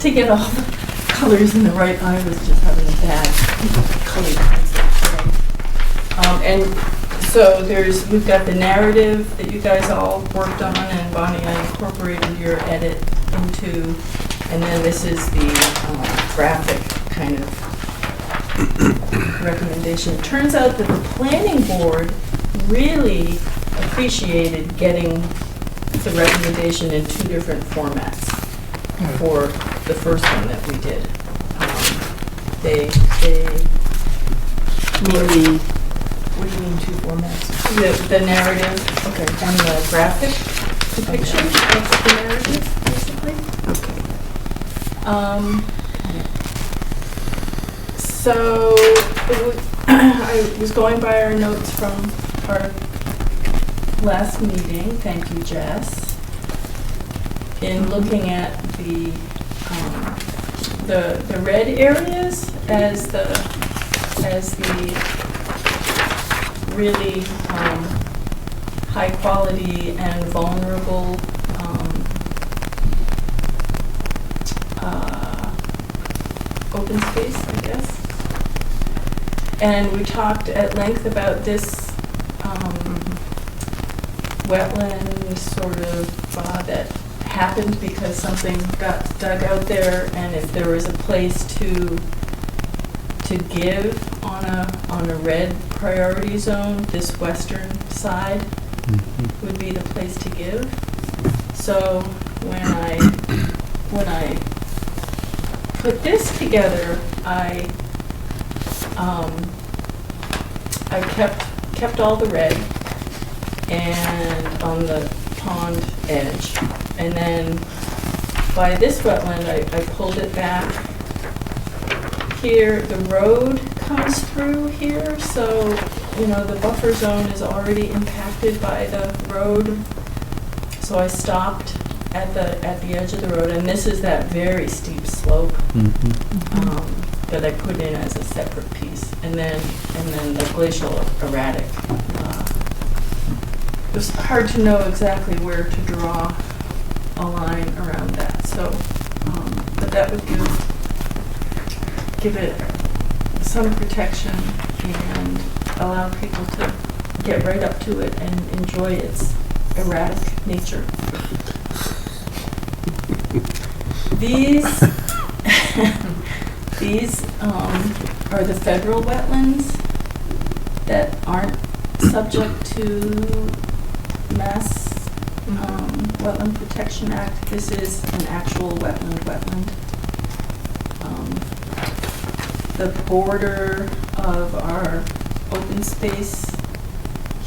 to get all the colors in the right. I was just having a bad color pencil today. And so we've got the narrative that you guys all worked on, and Bonnie, I incorporated your edit into, and then this is the graphic kind of recommendation. It turns out that the planning board really appreciated getting the recommendation in 2 different formats for the first one that we did. They, Maybe, what do you mean two formats? The narrative Okay. and the graphic depiction of the narrative, basically. okay. So I was going by our notes from our last meeting, thank you, Jess, in looking at the red areas as the really high quality and vulnerable open space, I guess. And we talked at length about this wetland sort of that happened because something got dug out there, and if there was a place to give on a red priority zone, this western side would be the place to give. So when I put this together, I kept all the red and on the pond edge, and then by this wetland I pulled it back. Here the road comes through here, so the buffer zone is already impacted by the road. So I stopped at the edge of the road, and this is that very steep slope that I put in as a separate piece, and then the glacial erratic. It was hard to know exactly where to draw a line around that. So, but that would give it some protection and allow people to get right up to it and enjoy its erratic nature. These are the federal wetlands that aren't subject to Mass Wetland Protection Act. This is an actual wetland. The border of our open space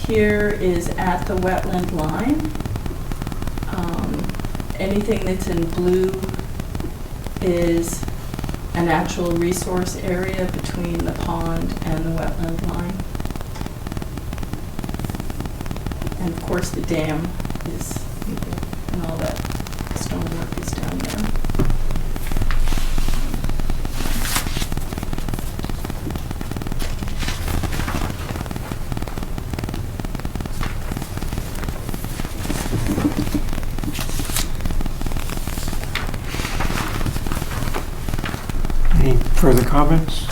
here is at the wetland line. Anything that's in blue is an actual resource area between the pond and the wetland line. And of course the dam is, and all that stonework is down there. Any further comments?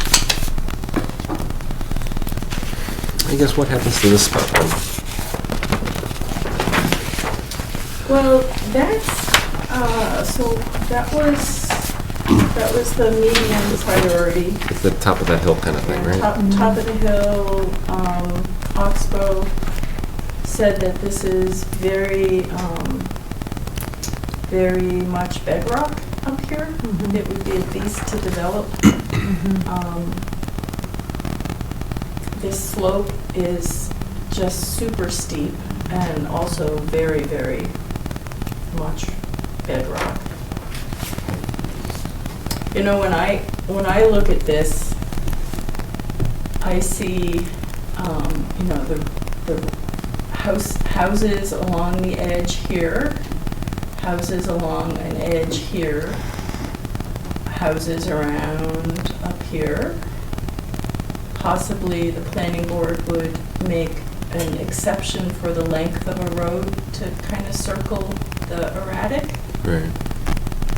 I guess what happens to this spot then? Well, that's, so that was the medium priority. It's the top of that hill kind of thing, right? Top of the hill, Oxbow said that this is very much bedrock up here. It would be a beast to develop. This slope is just super steep and also very, very much bedrock. When I look at this, I see, the houses along the edge here, houses along an edge here, houses around up here. Possibly the planning board would make an exception for the length of a road to kind of circle the erratic. Right.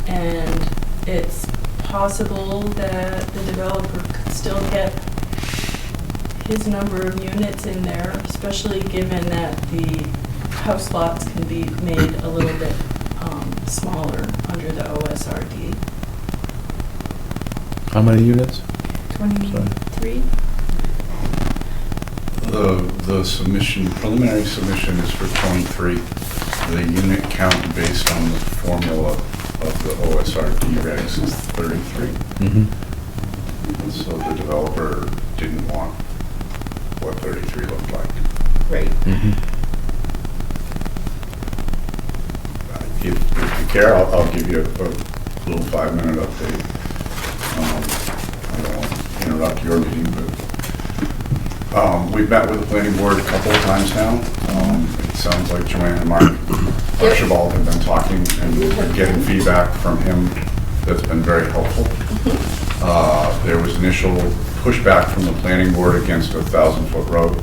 And it's possible that the developer could still get his number of units in there, especially given that the house lots can be made a little bit smaller under the OSRD. How many units? 23? The submission, preliminary submission is for 23. The unit count based on the formula of the OSRD regs is 33. So the developer didn't want what 33 looked like. Right. If you care, I'll give you a little 5-minute update. I don't want to interrupt your meeting, but we've met with the planning board a couple of times now. It sounds like Joanne and Mark Archibald have been talking and we're getting feedback from him that's been very helpful. There was initial pushback from the planning board against a 1,000-foot road.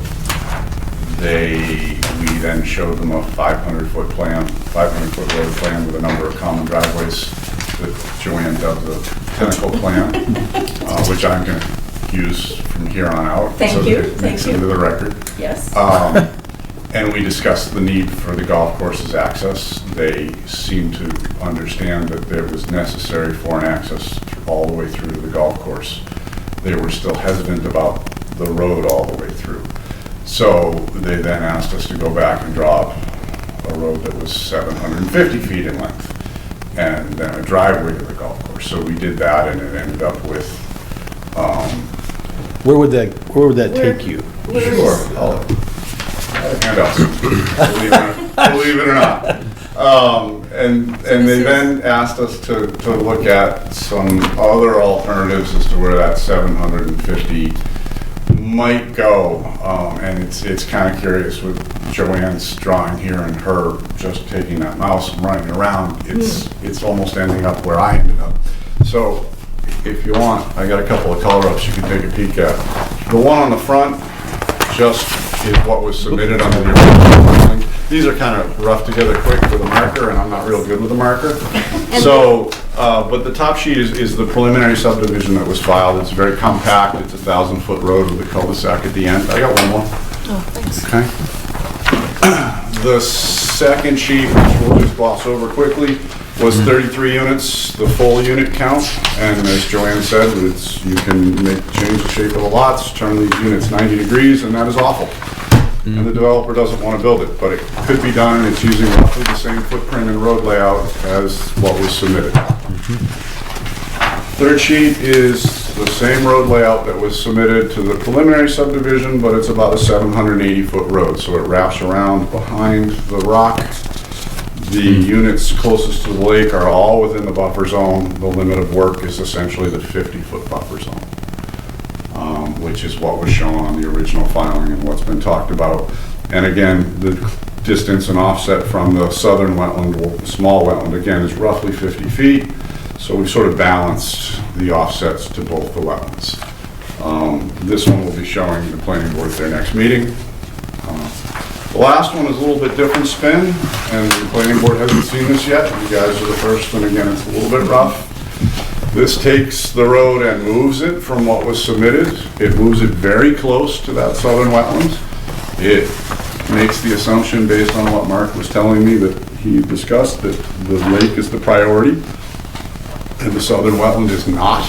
We then showed them a 500-foot road plan with a number of common driveways that Joanne dubbed the tentacle plan, which I'm going to use from here on out. Thank so you, that it thank makes you. it into the record. Yes. And we discussed the need for the golf course's access. They seemed to understand that there was necessary for an access all the way through to the golf course. They were still hesitant about the road all the way through. So they then asked us to go back and draw a road that was 750 feet in length and then a driveway to the golf course. So we did that and it ended up with, Where would that take you? sure, I'll hand out some, believe it or not. And they then asked us to look at some other alternatives as to where that 750 might go. And it's kind of curious with Joanne's drawing here and her just taking that mouse and running around. It's almost ending up where I ended up. So if you want, I got a couple of color ups you can take a peek at. The one on the front just is what was submitted under the original filing. These are kind of rough together quick with a marker, and I'm not real good with a marker. So, but the top sheet is the preliminary subdivision that was filed. It's very compact. It's a 1,000-foot road with a cul-de-sac at the end. I got one more. Oh, thanks. Okay. The second sheet, which we'll just gloss over quickly, was 33 units, the full unit count. And as Joanne said, you can change the shape of the lots, turn these units 90 degrees, and that is awful. And the developer doesn't want to build it, but it could be done, and it's using roughly the same footprint and road layout as what was submitted. Third sheet is the same road layout that was submitted to the preliminary subdivision, but it's about a 780-foot road, so it wraps around behind the rock. The units closest to the lake are all within the buffer zone. The limit of work is essentially the 50-foot buffer zone, which is what was shown on the original filing and what's been talked about. And again, the distance and offset from the southern wetland, or the small wetland, again, is roughly 50 feet. So we've sort of balanced the offsets to both the wetlands. This one will be showing the planning board at their next meeting. The last one is a little bit different spin, and the planning board hasn't seen this yet. You guys are the first, and again, it's a little bit rough. This takes the road and moves it from what was submitted. It moves it very close to that southern wetland. It makes the assumption, based on what Mark was telling me that he discussed, that the lake is the priority and the southern wetland is not.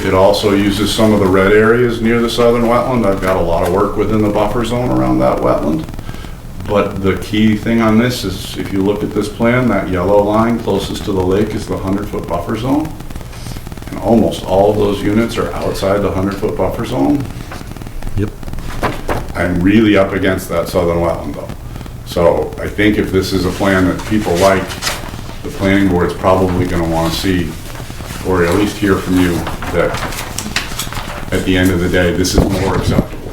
It also uses some of the red areas near the southern wetland. I've got a lot of work within the buffer zone around that wetland. But the key thing on this is, if you look at this plan, that yellow line closest to the lake is the 100-foot buffer zone. And almost all of those units are outside the 100-foot buffer zone. Yep. I'm really up against that southern wetland though. So I think if this is a plan that people like, the planning board's probably gonna wanna see, or at least hear from you, that at the end of the day, this is more acceptable.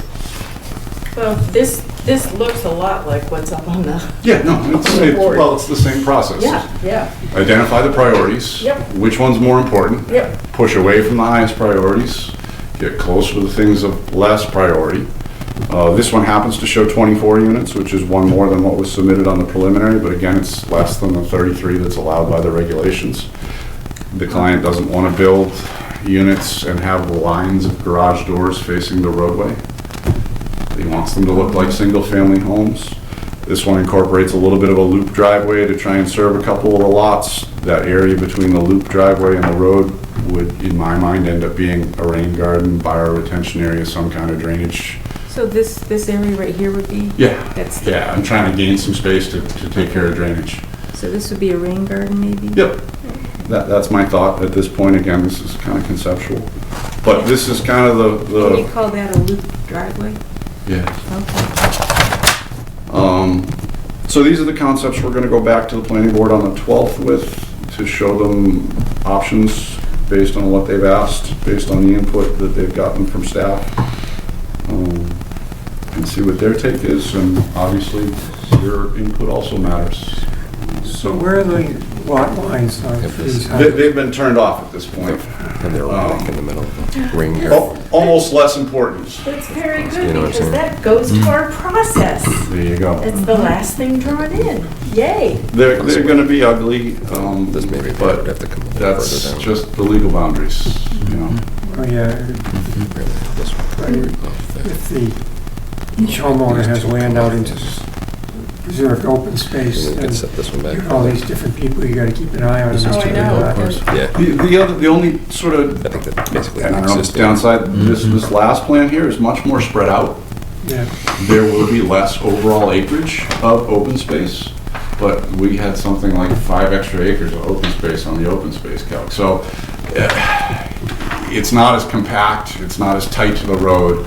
Well, this looks a lot like what's up on the, Yeah, no, it's the same process. yeah. Identify the priorities. Yep. Which one's more important? Yep. Push away from the highest priorities. Get close to the things of less priority. This one happens to show 24 units, which is one more than what was submitted on the preliminary, but again, it's less than the 33 that's allowed by the regulations. The client doesn't want to build units and have lines of garage doors facing the roadway. He wants them to look like single-family homes. This one incorporates a little bit of a loop driveway to try and serve a couple of the lots. That area between the loop driveway and the road would, in my mind, end up being a rain garden, bioretention area, some kind of drainage. So this area right here would be? Yeah, I'm trying to gain some space to take care of drainage. So this would be a rain garden maybe? Yep. That's my thought at this point. Again, this is kind of conceptual. But this is kind of Can you the, call that a loop driveway? yeah. Okay. So these are the concepts we're gonna go back to the planning board on the 12th with, to show them options based on what they've asked, based on the input that they've gotten from staff. And see what their take is, and obviously your input also matters. So where are the lot lines on these They- houses? They've been turned off at this point. And they're right in the middle of the ring here. Almost less important. That's very You good, know what I'm because saying? that goes to our process. There you go. It's the last thing drawn in. Yay. They're gonna be ugly, This maybe they would have to come a little that's further down. just the legal boundaries, you know? Oh, yeah, This one. if each homeowner has land out into preserved open space, And then we then could set this one you back. got all these different people, you gotta keep an eye on. This them is to too do big, that. of course. Yeah, The only sort of, I think that basically I don't know, if it's existing. downside, this last plan here is much more spread out. Yeah, There will be less overall acreage of open space, but we had something like 5 extra acres of open space on the open space calc. So it's not as compact, it's not as tight to the road,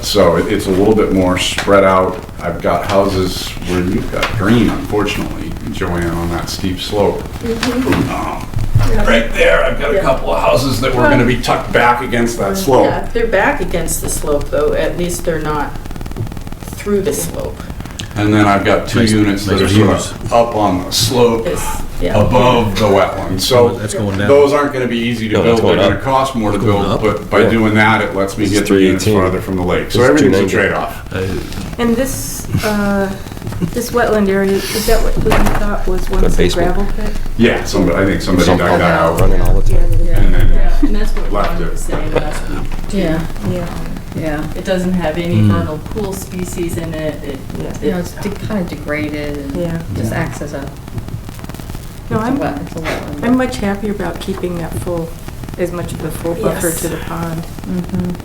so it's a little bit more spread out. I've got houses where you've got green, unfortunately, Joanne, on that steep slope. Right there, I've got a couple of houses that were gonna be tucked back against that slope. Yeah, if they're back against the slope, though, at least they're not through the slope. And then I've got 2 Nice- units that nice are sort views. of up on the slope It's, yeah. above the wetland. So That's going down. those aren't gonna be easy to No, that's build, they're going gonna cost more to That's going build, up. but by Yeah. doing that, it lets me This is get the units 318. farther from the lake. So This is everything's a 290. trade-off. And this wetland area, is that what you thought was once a basement. gravel pit? Yeah, I think somebody dug that out Running all the time. and then, And that's what Left Ron it. was saying last week. Yeah, yeah. Yeah. It doesn't have any vernal pool species in it. Yeah. You know, it's kind of degraded and Yeah. just acts as a, No, it's a wetland. I'm much happier about keeping that full, as much of the full buffer Yes. to the pond.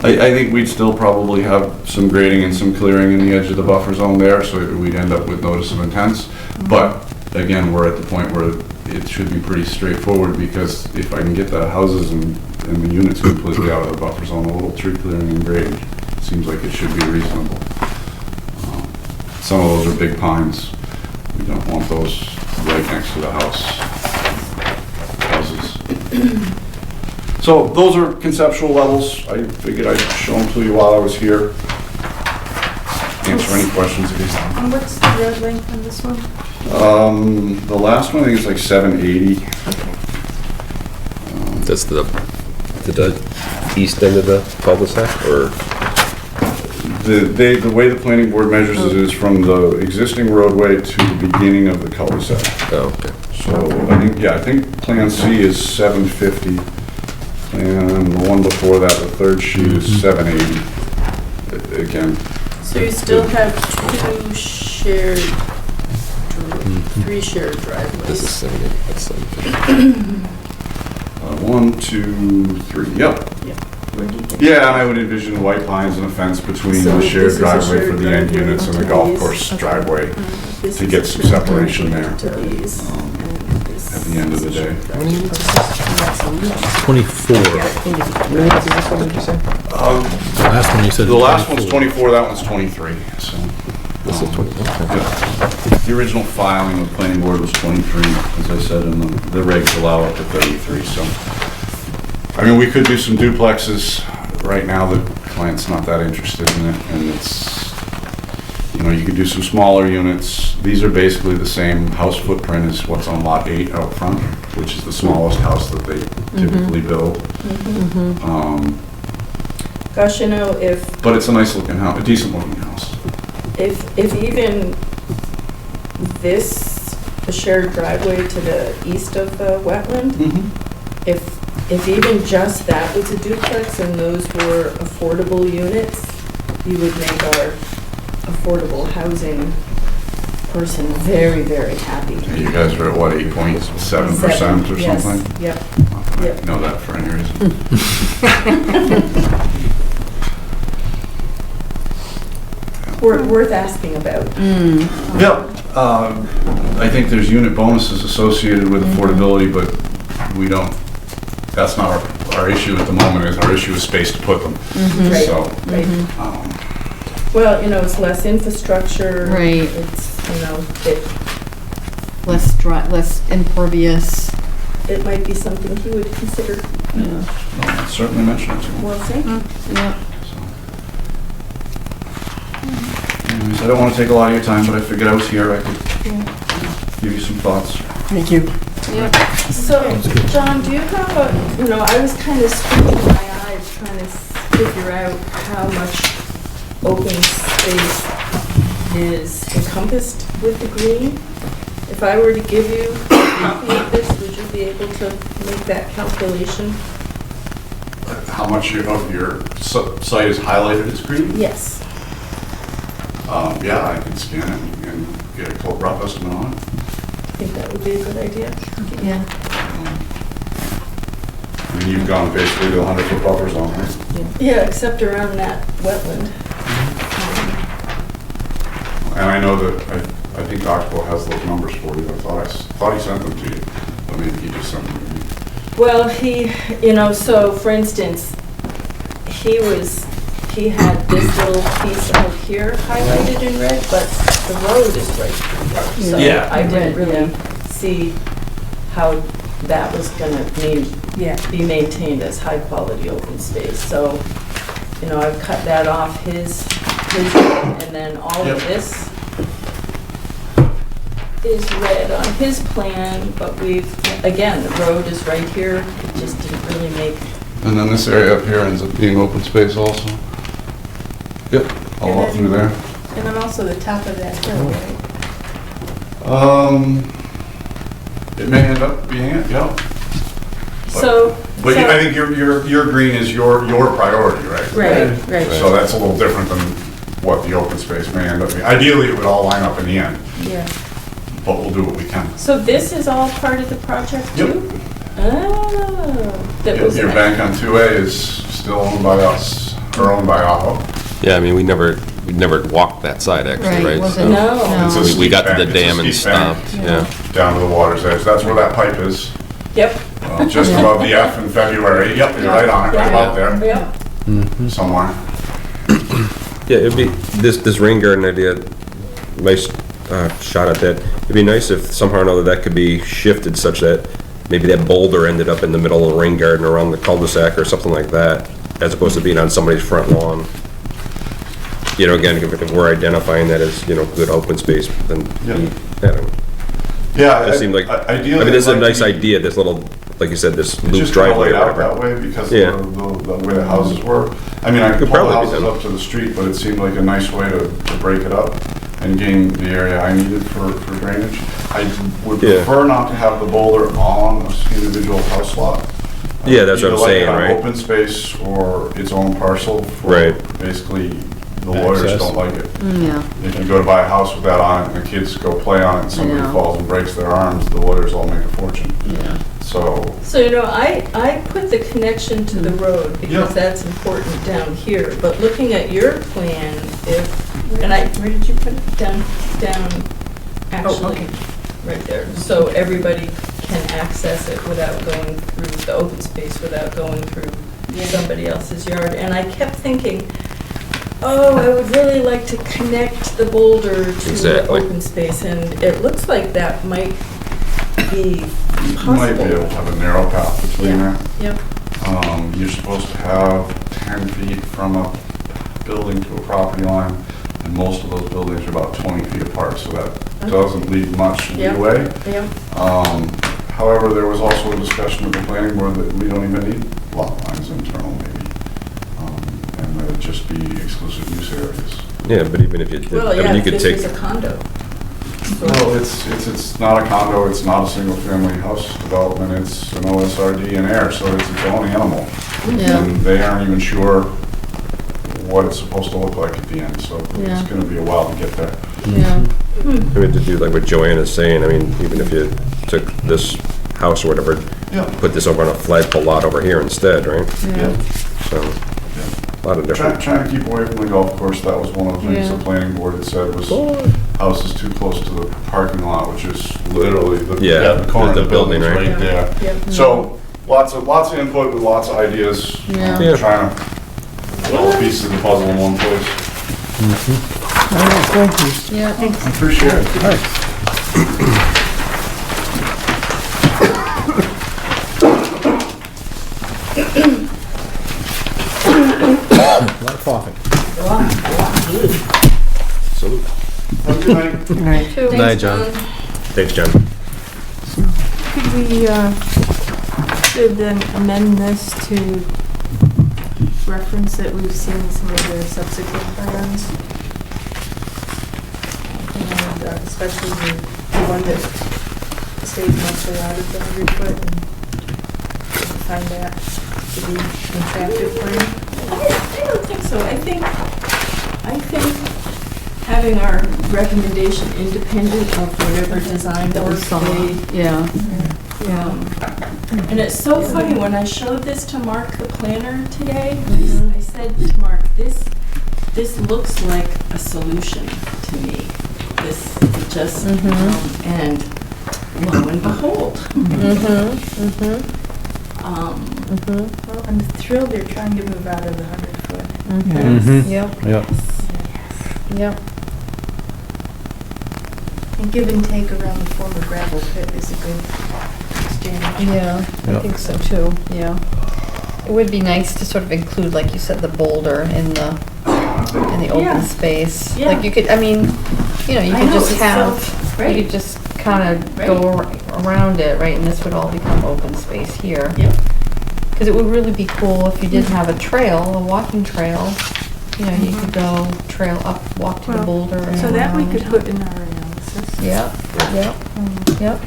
I think we'd still probably have some grading and some clearing in the edge of the buffer zone there, so we'd end up with notice of intents. But again, we're at the point where it should be pretty straightforward, because if I can get the houses and the units completely out of the buffer zone, a little tree clearing and grading, seems like it should be reasonable. Some of those are big pines. We don't want those right next to the houses. So those are conceptual levels. I figured I'd show them to you while I was here. Answer any questions if you have. And what's the road length on this one? The last one, I think it's like 780. That's the east end of the cul-de-sac, or? The way the planning board measures it is from the existing roadway to the beginning of the cul-de-sac. Oh, okay. So I think Plan C is 750. And the one before that, the third sheet is 780. Again, So you still have 3 shared This is driveways. 70, that's 750. 1, 2, 3, yep. Where do you get- Yeah, and I would envision white lines and a fence between So the this shared is a driveway shared for the end driveway units and the to golf these. course Okay. driveway This to is get a some shared separation there To these. and this at the end of the is a day. shared How many units is this? 24. How many units is this one, did you say? Last one you said. The last one's 24. 24, that one's 23, so. This is 20, okay. Yeah. The original filing of the planning board was 23, as I said, and the regs allow up to 33, so. I mean, we could do some duplexes. Right now, the client's not that interested in it, and it's, you know, you could do some smaller units. These are basically the same house footprint as what's on Lot 8 out front, which is the smallest house that they typically build. Gosh, you know, if But it's a nice looking house, a decent looking house. If even this, the shared driveway to the east of the wetland, if even just that was a duplex and those were affordable units, you would make our affordable housing person very, very happy. You guys are at what, 8.7% or Yes, something? Yep. I Yep. know that for any reason. Worth asking about. Yep, I think there's unit bonuses associated with affordability, but we don't that's not our issue at the moment, is our issue is space to put them. Right. So, Right. um, Well, you know, it's less infrastructure. Right. It's, you know, Less impervious. it might be something he would consider. I'll certainly mention it to him. Well, thank you. Yeah. Anyways, I don't want to take a lot of your time, but I figured I was here, I could give you some thoughts. Thank you. So, John, do you have a, you know, I was kind of squinting my eyes trying to figure out how much open space is encompassed with the green. If I were to give you a copy of this, would you be able to make that calculation? How much of your site is highlighted as green? Yes. Yeah, I can scan it and get a cold rough estimate on it. I think that would be a good idea. Yeah. I mean, you've gone basically to the 100-foot buffer zone, right? Yeah, except around that wetland. And I know that, I think Oxbow has those numbers for you. I thought he sent them to you, but maybe he just sent them to me. Well, he, you know, so for instance, he had this little piece out here highlighted in red, but the road is right here. So Yeah. I didn't really see how that was gonna be maintained as high-quality open space. So, you know, I've cut that off his, and then all of this is red on his plan, but again, the road is right here. It just didn't really make. And then this area up here ends up being open space also? Yep, all up through there. And then also the top of that hill, right? It may end up being it, yeah. So. But I think your green is your priority, right? Right. So that's a little different than what the open space may end up being. Ideally, it would all line up in the end, Yeah. but we'll do what we can. So this is all part of the project too? Oh. That was Your bank on 2A is still owned by us, or owned by Aho. Yeah, I mean, we never walked that side actually, right? Wasn't- No. It's a We steep got to the bank. It's a dam and steep bank stopped, yeah. Down to the water's edge. That's where that pipe is. Yep. Just above the F in February. Yep, you're right on it, right about there, Yep. somewhere. Yeah, it'd be, this rain garden idea, nice shot at that. It'd be nice if somehow or another that could be shifted such that maybe that boulder ended up in the middle of the rain garden around the cul-de-sac or something like that, as opposed to being on somebody's front lawn. You know, again, if we're identifying that as, you know, good open space, then, Yeah. I don't know. Yeah, It seemed like, ideally. I mean, this is a I'd like nice to be- idea, this little, like you said, this It's loop just kind of driveway laid or out that whatever. way because Yeah. of the way the houses were. I mean, I could Could pull the probably be houses done. up to the street, but it seemed like a nice way to break it up and gain the area I needed for drainage. I would Yeah. prefer not to have the boulder on an individual house lot. Yeah, that's what I'm Either like it saying, on right? Open space or its own parcel. For Right. Basically, the lawyers Access. don't like it. Yeah. If you go to buy a house with that on it and the kids go play on it and somebody know. falls and breaks their arms, the lawyers all make a fortune. Yeah. So, So, you know, I put the connection to the road Yeah. because that's important down here. But looking at your plan, where did you put it? Down, actually, right there. So everybody can access it without going through the open space, without going through somebody else's yard. And I kept thinking, oh, I would really like to connect the boulder to the Exactly. open space. And it looks like that might be you might be able possible. to have a narrow path between there. Yep. You're supposed to have 10 feet from a building to a property line, and most of those buildings are about 20 feet apart, so that doesn't leave much Yep. leeway. Yep. However, there was also a discussion with the planning board that we don't even need lot lines internal maybe, and that it'd just be exclusive use areas. Yeah, but even if you did, Well, I mean, yeah, you if could this take, was a condo. Well, it's not a condo, it's not a single-family house development, it's an OSRD in air, so it's its own animal. Yeah. And they aren't even sure what it's supposed to look like at the end, so Yeah. it's gonna be a while to get there. Yeah. I mean, to do like what Joanna's saying, I mean, even if you took this house or whatever, Yeah. put this over on a flagpole lot over here instead, right? Yeah. So, a lot of different, Trying to keep away from the golf course, that was one of the things Yeah. the planning board had said was houses too close to the parking lot, which is literally Yeah, the corner of the the building's building, right? right there. Yep. So, lots of input with lots of ideas. Yeah. Yeah. Trying to put all the pieces of the puzzle in one place. All right, thank you. Yeah. I appreciate it. A lot of coughing. Salute. Have a good night. Good night. Two. Night, John. Thanks, John. Could we, should then amend this to reference that we've seen some of their subsequent plans? And especially the one that stays mostly out of the 100 foot, and find that to be an attractive plan? I don't think so. I think having our recommendation independent of whatever design That we work saw, they, yeah. and it's so funny, when I showed this to Mark, the planner, today, Mhm. I said to Mark, this looks like a solution to me. This just, and lo and behold. Well, I'm thrilled they're trying to move out of the 100 foot. Mm-hmm. Yep, Yep. yep. And give and take around the former gravel pit is a good exchange. Yeah, I Yep. think so too, yeah. It would be nice to sort of include, like you said, the boulder in the Yeah. open space. Yeah. Like you could, I mean, you know, you I could know, just it's have, so- you right. could just kind of go around it, right? And this would all become open space here. Yep. Because it would really be cool if you did have a trail, a walking trail. You know, you could go trail up, walk to the Well, boulder and So that we around. could put in our analysis. Yep, yep, yep.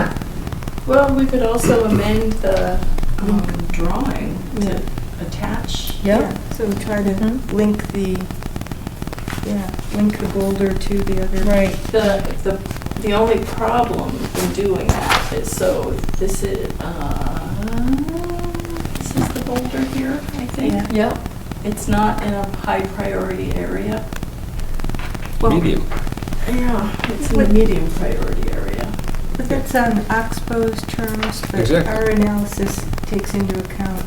Well, we could also amend the drawing to attach. Yep. So try to Mhm. link link the boulder to the other. Right. The only problem in doing that is, so this is the boulder here, I think. Yeah. Yep. It's not in a high priority area. Well, Medium. Yeah, it's in the medium priority area. But that's on Oxbow's terms, but Exactly. our analysis takes into account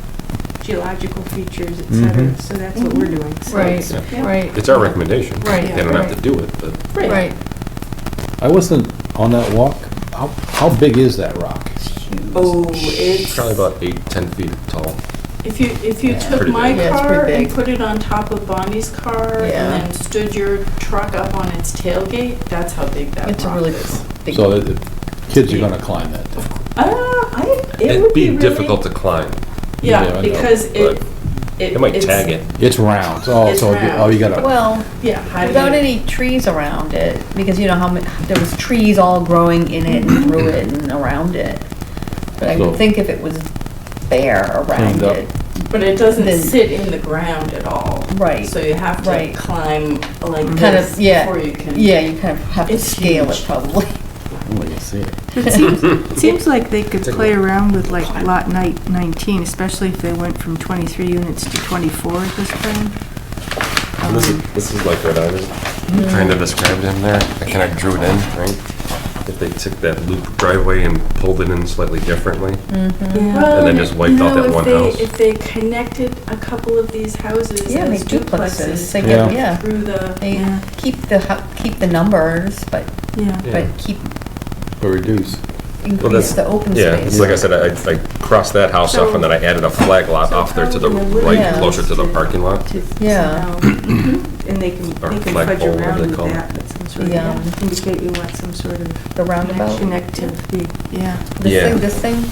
geological features, et cetera, Mhm. so that's what we're doing. So Right, it's- Yeah. right, It's our recommendation. Right, They don't have right. to do it, but right. I wasn't on that walk. How big is that rock? Oh, it's probably about 8, 10 feet tall. If you Yeah. took Pretty my big. Yeah, it's car pretty and big. put it on top of Bonnie's car Yeah. and then stood your truck up on its tailgate, that's how big that It's a rock really is. big. So the kids are gonna climb that thing. It It'd would be really, difficult to climb. Yeah, I Yeah, know, because but It might it's- tag it. It's round. Oh, It's so round. you gotta. Well, Yeah, how do without you- any trees around it, because you know how there was trees all growing in it and through it and around it. But I So- would think if it was bare around Cleaned up. it, But it doesn't Then- sit in the ground at all. Right, So you have to right. climb like kind this of, yeah, before you can. yeah, you kind of have to It's scale huge. it probably. Well, you see it. It seems like they could Take a play look. around with like lot 19, especially if they went from 23 units to 24 at this point. This is like what I was trying to describe to him there. I kind of drew it in, right? If they took that loop driveway and pulled it in slightly differently, Well, And then just wiped out that one house. If they connected a couple of these houses Yeah, as make duplexes, they duplexes get, yeah, through the, they Yeah. keep the numbers, but, Yeah. Yeah. but keep, Or reduce. increase that's- the open yeah, space. it's like I said, I crossed that house off and then I added a flag lot So off there to the probably a right, little closer to the bit parking lot. To Yeah. somehow- And they can Or fudge flagpole, what around they with call it. that, but some sort of, Yeah. indicate we want some sort of The roundabout, connectivity, yeah. Yeah. this thing,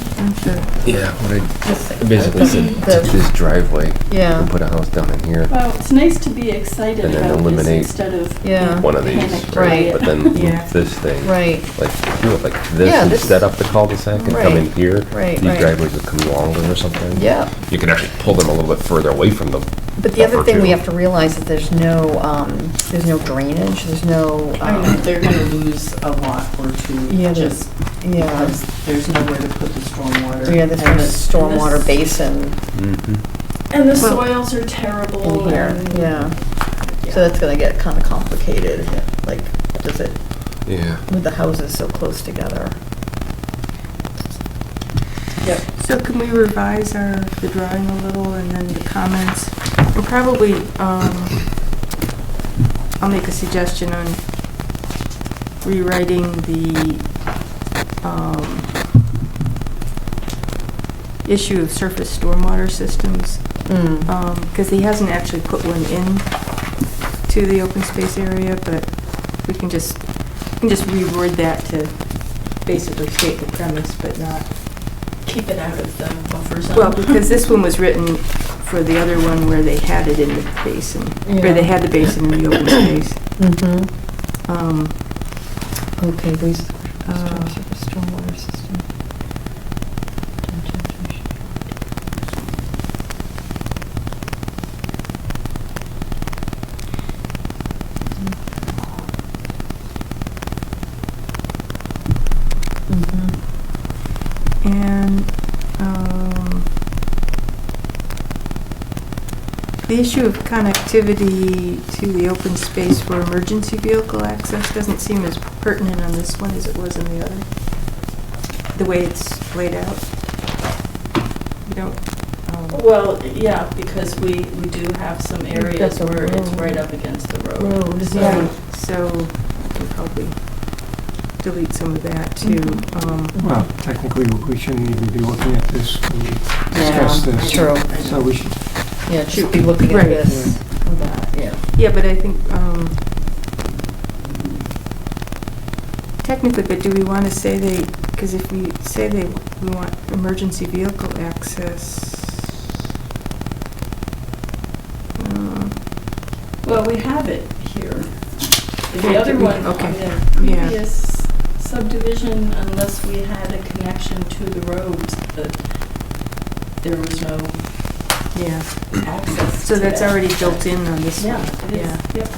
Yeah, what this thing. I basically said, The- take this driveway Yeah. and put a house down in here, well, it's nice to be excited And then about this eliminate instead of. Yeah. one of these, panicked by Right. it. but then Yeah. loop this thing. Right, Like, do it like this Yeah, and this- set up the cul-de-sac and come in Right. here. Right, These right. driveways would come longer or something. yeah. You could actually pull them a little bit further away from the But the other buffer thing we too. have to realize is there's no drainage, there's no, I know, they're gonna lose a lot or two, Yeah, just yeah, because there's nowhere to put the stormwater. yeah, there's And no the- stormwater and the- basin And the Well- soils are terrible in here, and. yeah. So that's gonna get kind of complicated, like, does it, Yeah. with the houses so close together. Yep. So can we revise the drawing a little and then the comments? And probably, I'll make a suggestion on rewriting the issue of surface stormwater systems. Because he hasn't actually put one in to the open space area, but we can just reword that to basically state the premise, but not. Keep it out of the buffer zone. Well, because this one was written for the other one where they had it in the basin, where they had the basin in the open space. Okay, these, stormwater system. And the issue of connectivity to the open space for emergency vehicle access doesn't seem as pertinent on this one as it was in the other, the way it's laid out. You don't, Well, yeah, because we do have some areas That's a where it's road. right up against the road. so we can probably delete some of that too. Well, technically, we shouldn't even be looking at this when we discuss this. True. So we should, Yeah, it should be looking at Right. this, or that, yeah. Yeah, but I think, technically, but do we want to say because if we say we want emergency vehicle access, Well, we have it here. The other one, Okay. on the Yeah. previous subdivision, unless we had a connection to the roads, that there was no yeah, access so to that's that. already built in on this one. Yeah, it is, Yeah. yep.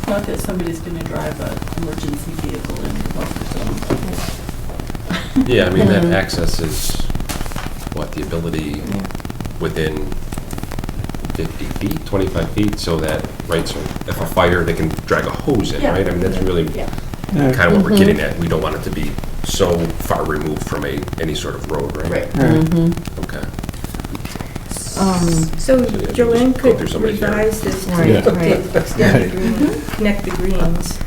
Not that somebody's gonna drive an emergency vehicle in the buffer zone. Yeah, I mean, that access is, what, the ability Yeah. within 50 feet, 25 feet, so that, right, so if a fire, they can drag a hose in, Yeah. right? I mean, that's really Yeah. kind of what we're getting at. We don't want it to be so far removed from any sort of road, right? Right. Okay. So yeah, Joanne just go could through somebody's yard. revise this to Right, put right. the extended green, connect the greens.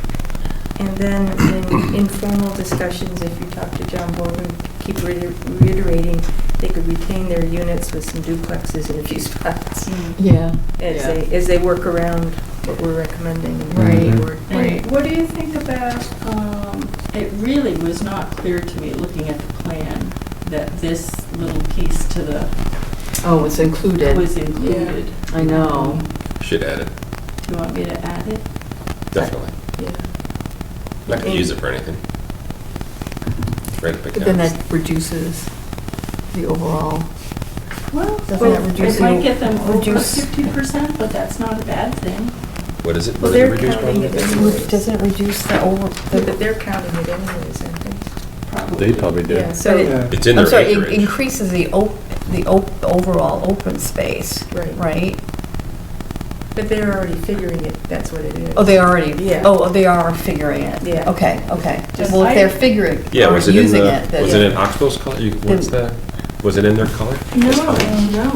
And then in informal discussions, if you talk to John Borman, keep reiterating, they could retain their units with some duplexes in a few spots Yeah. as they work around what we're recommending. Right. And what do you think about, it really was not clear to me, looking at the plan, that this little piece to the, Oh, it's included. was included. I know. Should add it, Do you want me to add it? definitely. Yeah. Not gonna use it for anything. Right up But then against. that reduces the overall. Well, Doesn't that reduce it might the- get them over reduce- 50%, but that's not a bad thing. What is it? Well, What is it they're reduced counting by? it anyways. Doesn't it reduce the over? But they're counting it anyways, aren't they? Probably. They probably Yeah, did. so, yeah. It's in I'm their sorry, it acreage. increases the overall open space, right. right? But they're already figuring it, that's what it is. Oh, they already, Yeah. oh, they are figuring it? Yeah. Okay, okay. Just Well, if I- they're figuring, Yeah, or was it in using the, it, then. was it in Oxbow's color? What's that? Was it in their color? No, It's fine. no.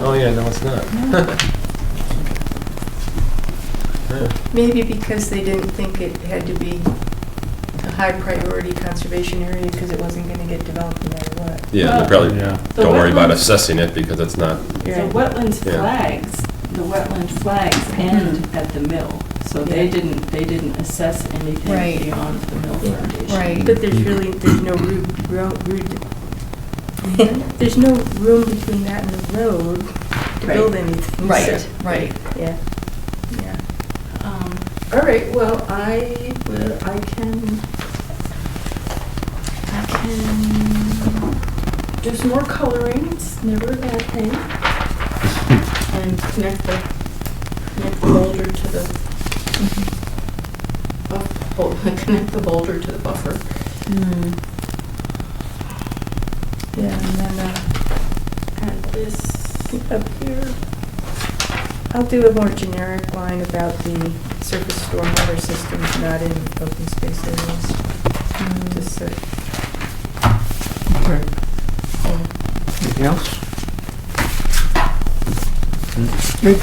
Oh, yeah, no, it's not. Maybe because they didn't think it had to be a high priority conservation area because it wasn't gonna get developed no matter what. Yeah, they probably Yeah. The don't worry about wetlands- assessing it because it's not, The Right. wetlands Yeah. flags, the wetland flags end at the mill, so they Yeah. didn't assess anything Right. beyond the mill Yeah. foundation. Right. But there's no there's no room between that and the road to Right. build anything. Right, so- right. Yeah, yeah. All right, well, I can do some more coloring, it's never a bad thing. And connect the boulder to the, connect the boulder to the buffer. Yeah, and then, And this, up here, I'll do a more generic line about the surface stormwater systems not in open space areas. Just so, Okay. Anything else? Good.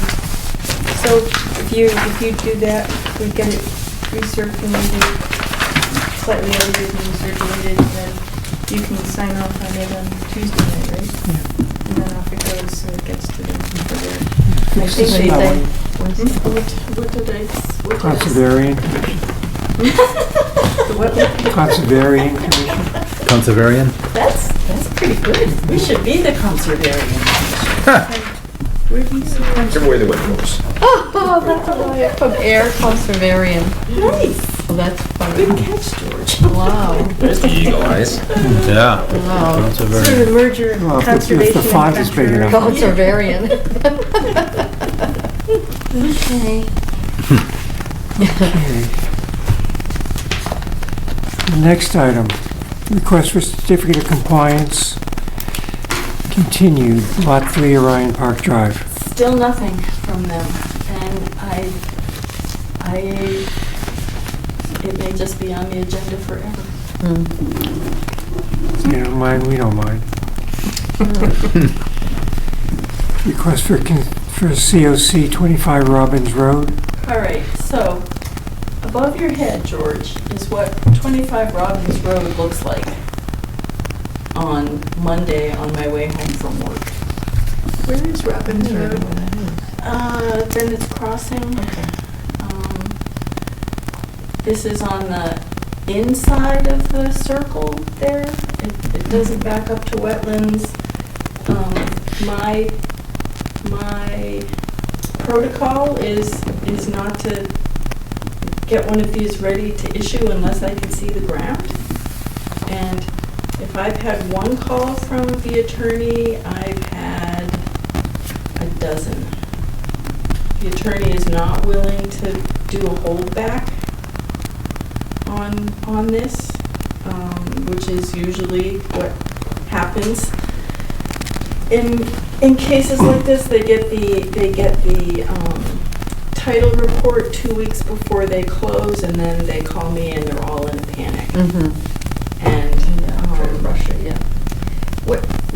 So if you do that, we get it recirculated, slightly edited and recirculated, then you can sign off on it on Tuesday night, right? Yeah. And then off it goes, so it gets to them for their. I Fix think this they, that one. what did I? Conservarian Commission. Conservarian Commission. Conservarian? That's pretty good. We should be the conservarian. Where do you see that? Whichever way the wind blows. Oh, that's a lie. From Ayer Conservarian. Nice. Well, that's funny. Good catch, George. Wow. There's the eagle eyes. Yeah. Wow. Sort of Conservarian. the merger of Well, if conservation the and font is big enough. Conservarian. Okay. Okay. The next item, request for certificate of compliance, continued, Lot 3 Orion Park Drive. Still nothing from them, and it may just be on the agenda forever. You don't mind, we don't mind. Request for COC 25 Robbins Road. All right, so above your head, George, is what 25 Robbins Road looks like on Monday on my way home from work. Where is Robbins Road? Bennett's Crossing. This is on the inside of the circle there. It doesn't back up to wetlands. My protocol is not to get one of these ready to issue unless I can see the ground. And if I've had one call from the attorney, I've had a dozen. The attorney is not willing to do a holdback on this, which is usually what happens. In cases like this, they get the title report 2 weeks before they close, and then they call me and they're all in a panic. Mm-hmm. And Try to rush it, yeah.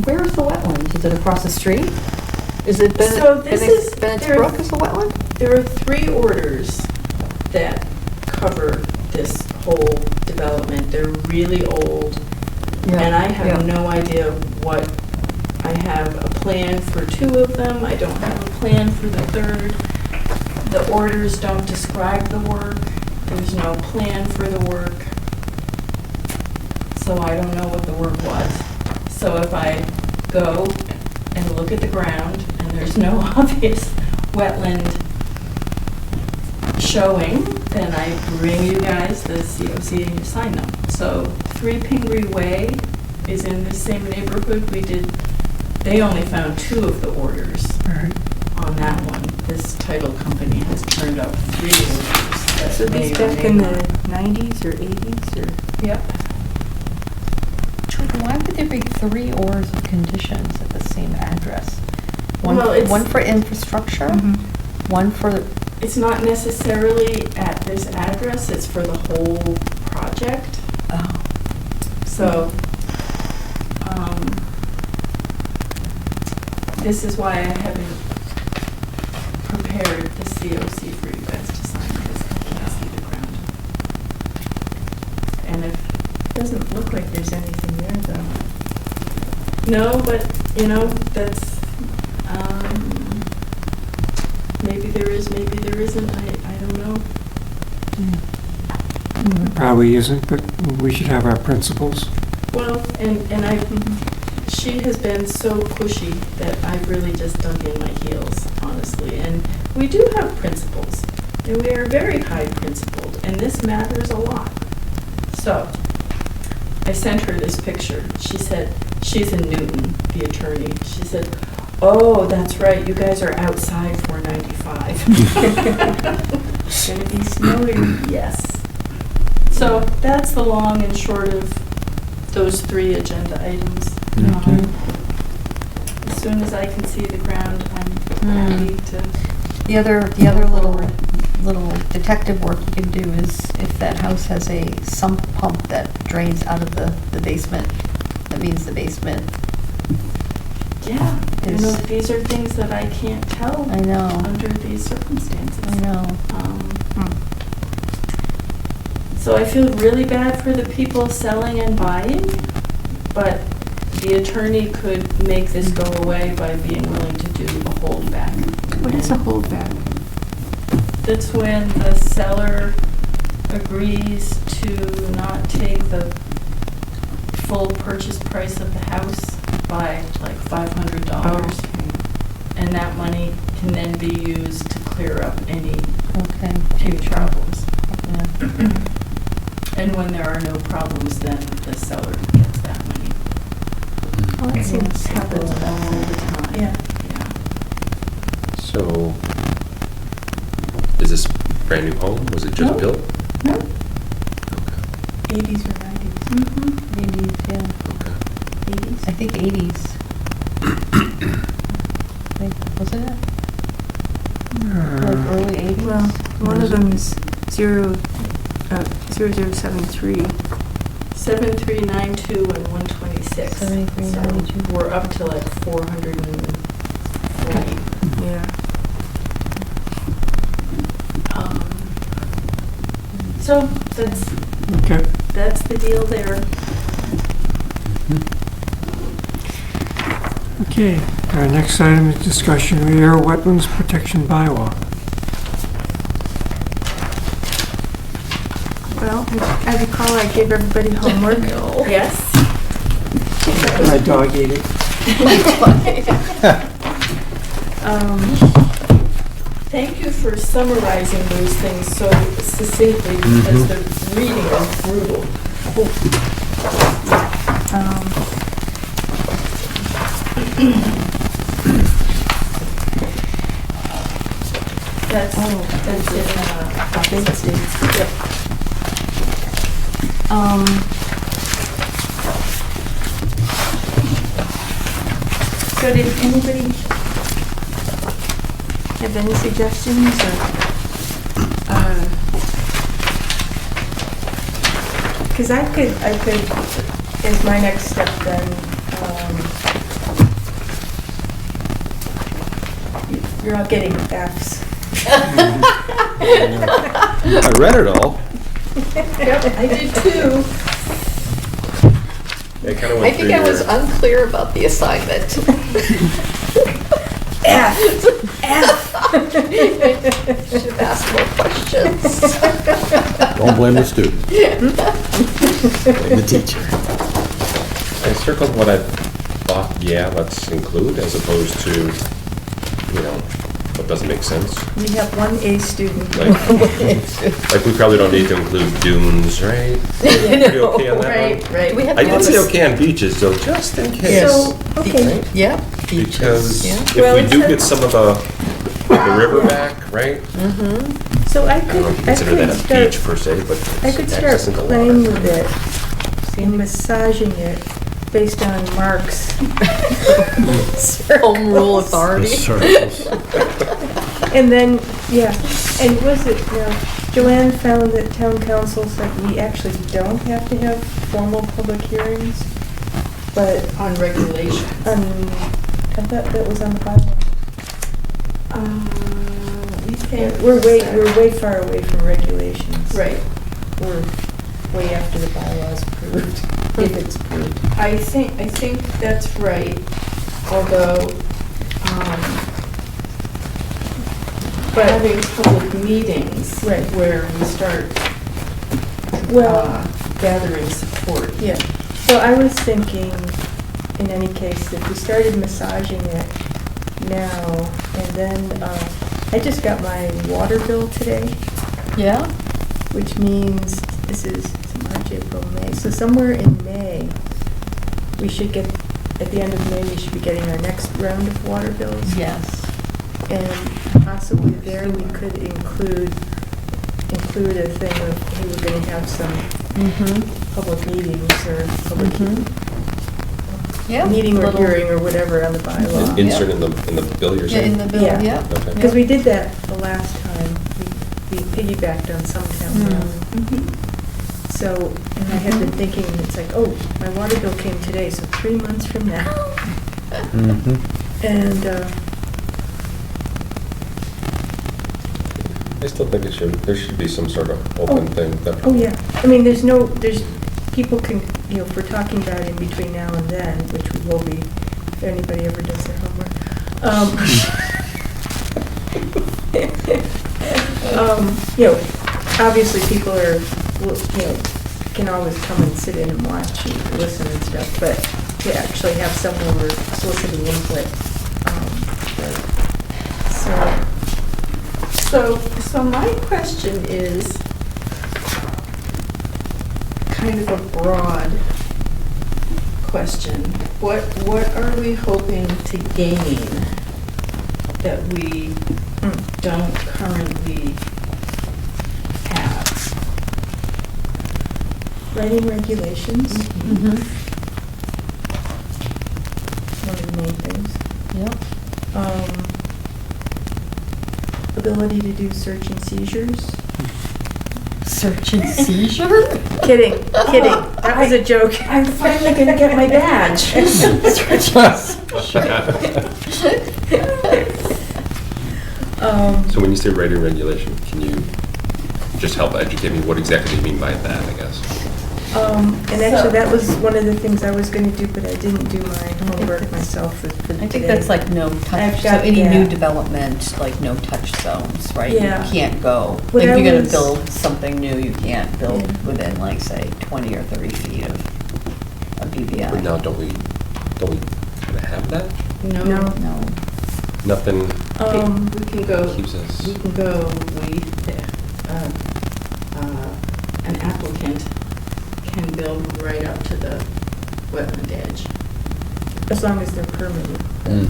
Where is the wetland? Is it across the street? Is it So this is- Bennett's there- Brook is the wetland? there are 3 orders that cover this whole development. They're really old, and I have no idea what. I have a plan for 2 of them. I don't have a plan for the 3rd. The orders don't describe the work. There's no plan for the work. So I don't know what the work was. So if I go and look at the ground and there's no obvious wetland showing, then I bring you guys the COC and you sign them. So 3 Pingree Way is in the same neighborhood. They only found 2 of the orders on that one. This title company has turned up 3 orders. that So may these or back may in the not- 90s or 80s or? Yep. Why would there be 3 orders of conditions at the same address? Well, it's- One for infrastructure, one for, It's not necessarily at this address, it's for the whole project. oh, So, this is why I haven't prepared the COC for you guys to sign, because I can't see the ground. And if, Doesn't look like there's anything there, though. no, but, that's, maybe there is, maybe there isn't, I don't know. Probably isn't, but we should have our principles. Well, and she has been so pushy that I've really just dug in my heels, honestly. And we do have principles, and we are very high principled, and this matters a lot. So, I sent her this picture. She said, she's in Newton, the attorney. She said, oh, that's right, you guys are outside 495. It's gonna be snowy. Yes. So that's the long and short of those 3 agenda items. As soon as I can see the ground, I'm happy to. the other little detective work you can do is if that house has a sump pump that drains out of the basement, that means the basement Yeah, you know, Is- these are things that I can't tell I know, under these circumstances. I know. So I feel really bad for the people selling and buying, but the attorney could make this go away by being willing to do a holdback. What is a holdback? That's when the seller agrees to not take the full purchase price of the house by like $500. And that money can then be used to clear up any Okay. problems. Yeah. And when there are no problems, then the seller gets that money. Oh, that seems Happens helpful. all the time. Yeah. Yeah. So, is this brand new home? Was it just No. built? No? 80s or 90s? Mm-hmm. 80s, yeah. Okay. 80s. I think 80s. Wasn't it? Like early 80s? Well, one of them is 0073. 7392 and 126. 7392. So we're up to like 440. Yeah. So Okay. that's the deal there. Okay, our next item is discussion of Ayer Wetlands Protection Bylaw. Well, I recall I gave everybody homework. Yes. My dog ate it. Thank you for summarizing those things so succinctly because the reading is brutal. That's in Big States. Yep. So did anybody have any suggestions or, because I could, as my next step then, you're all getting Fs. I read it all. Yep, I did too. I kind of I went think through I was your- unclear about the assignment. Should have asked more questions. Don't blame the student. Blame the teacher. I circled what I thought, yeah, let's include, as opposed to, you know, what doesn't make sense. We have one A student. Like, we probably don't need to include dunes, right? Pretty okay on that one? Right. We have I did say noticed- okay on beaches, though, just in case. Yes. So, okay, Right? Yeah. beaches, Because yeah. if Well, we it do says- get some of the river back, right? so I I don't know if you could consider that a start, beach per se, but I could it's start access into playing water. with it and massaging it based on Mark's Home rule authority. Circles. And then, yeah, and was it, Joanne found that town council said we actually don't have to have formal public hearings, but, On regulation. I thought that was on the bylaw. We think. We're way far away from regulations. Right. We're way after the bylaw's approved, if it's approved. I think that's right, although, having public meetings. Right. Where we start, Well, gathering support. yeah, so I was thinking, in any case, if we started massaging it now, and then, I just got my water bill today, Yeah? which means this is March, April, May. So somewhere in May, we should get, at the end of May, we should be getting our next round of water bills. Yes. And possibly there we could include a thing of, hey, we're gonna have some public meetings or public Yeah. meeting or little- hearing or whatever on the bylaw. Insert in the bill, you're Yeah, in saying? the bill, Yeah. yeah. Okay. Because we did that the last time, we piggybacked on some town. So, and I had been thinking, it's like, oh, my water bill came today, so 3 months from now. Mm-hmm. And, I still think there should be some sort of open thing that. oh yeah, I mean, people can, if we're talking about in between now and then, which we will be, if anybody ever does their homework. Obviously people can always come and sit in and watch and listen and stuff, but to actually have someone who are soliciting input. So my question is kind of a broad question. What are we hoping to gain that we don't currently have? Writing regulations, Mm-hmm. one of the main things. Yep. Ability to do search and seizures. Search and seizure? Kidding. That was a joke. I'm finally gonna get my badge. So when you say writing regulation, can you just help educate me? What exactly do you mean by that, I guess? And actually, that was one of the things I was gonna do, but I didn't do my homework myself for I today. think that's like no I've touch, so got any new that. development, like no touch zones, right? Yeah. You can't go, What like if I you're gonna was- build something new, you can't build Yeah. within like, say, 20 or 30 feet of a But BBI. now, don't we kind of have that? No. No. Nothing We can go, keeps us. an applicant can build right up to the wetland edge. As long as they're permitted. Mm.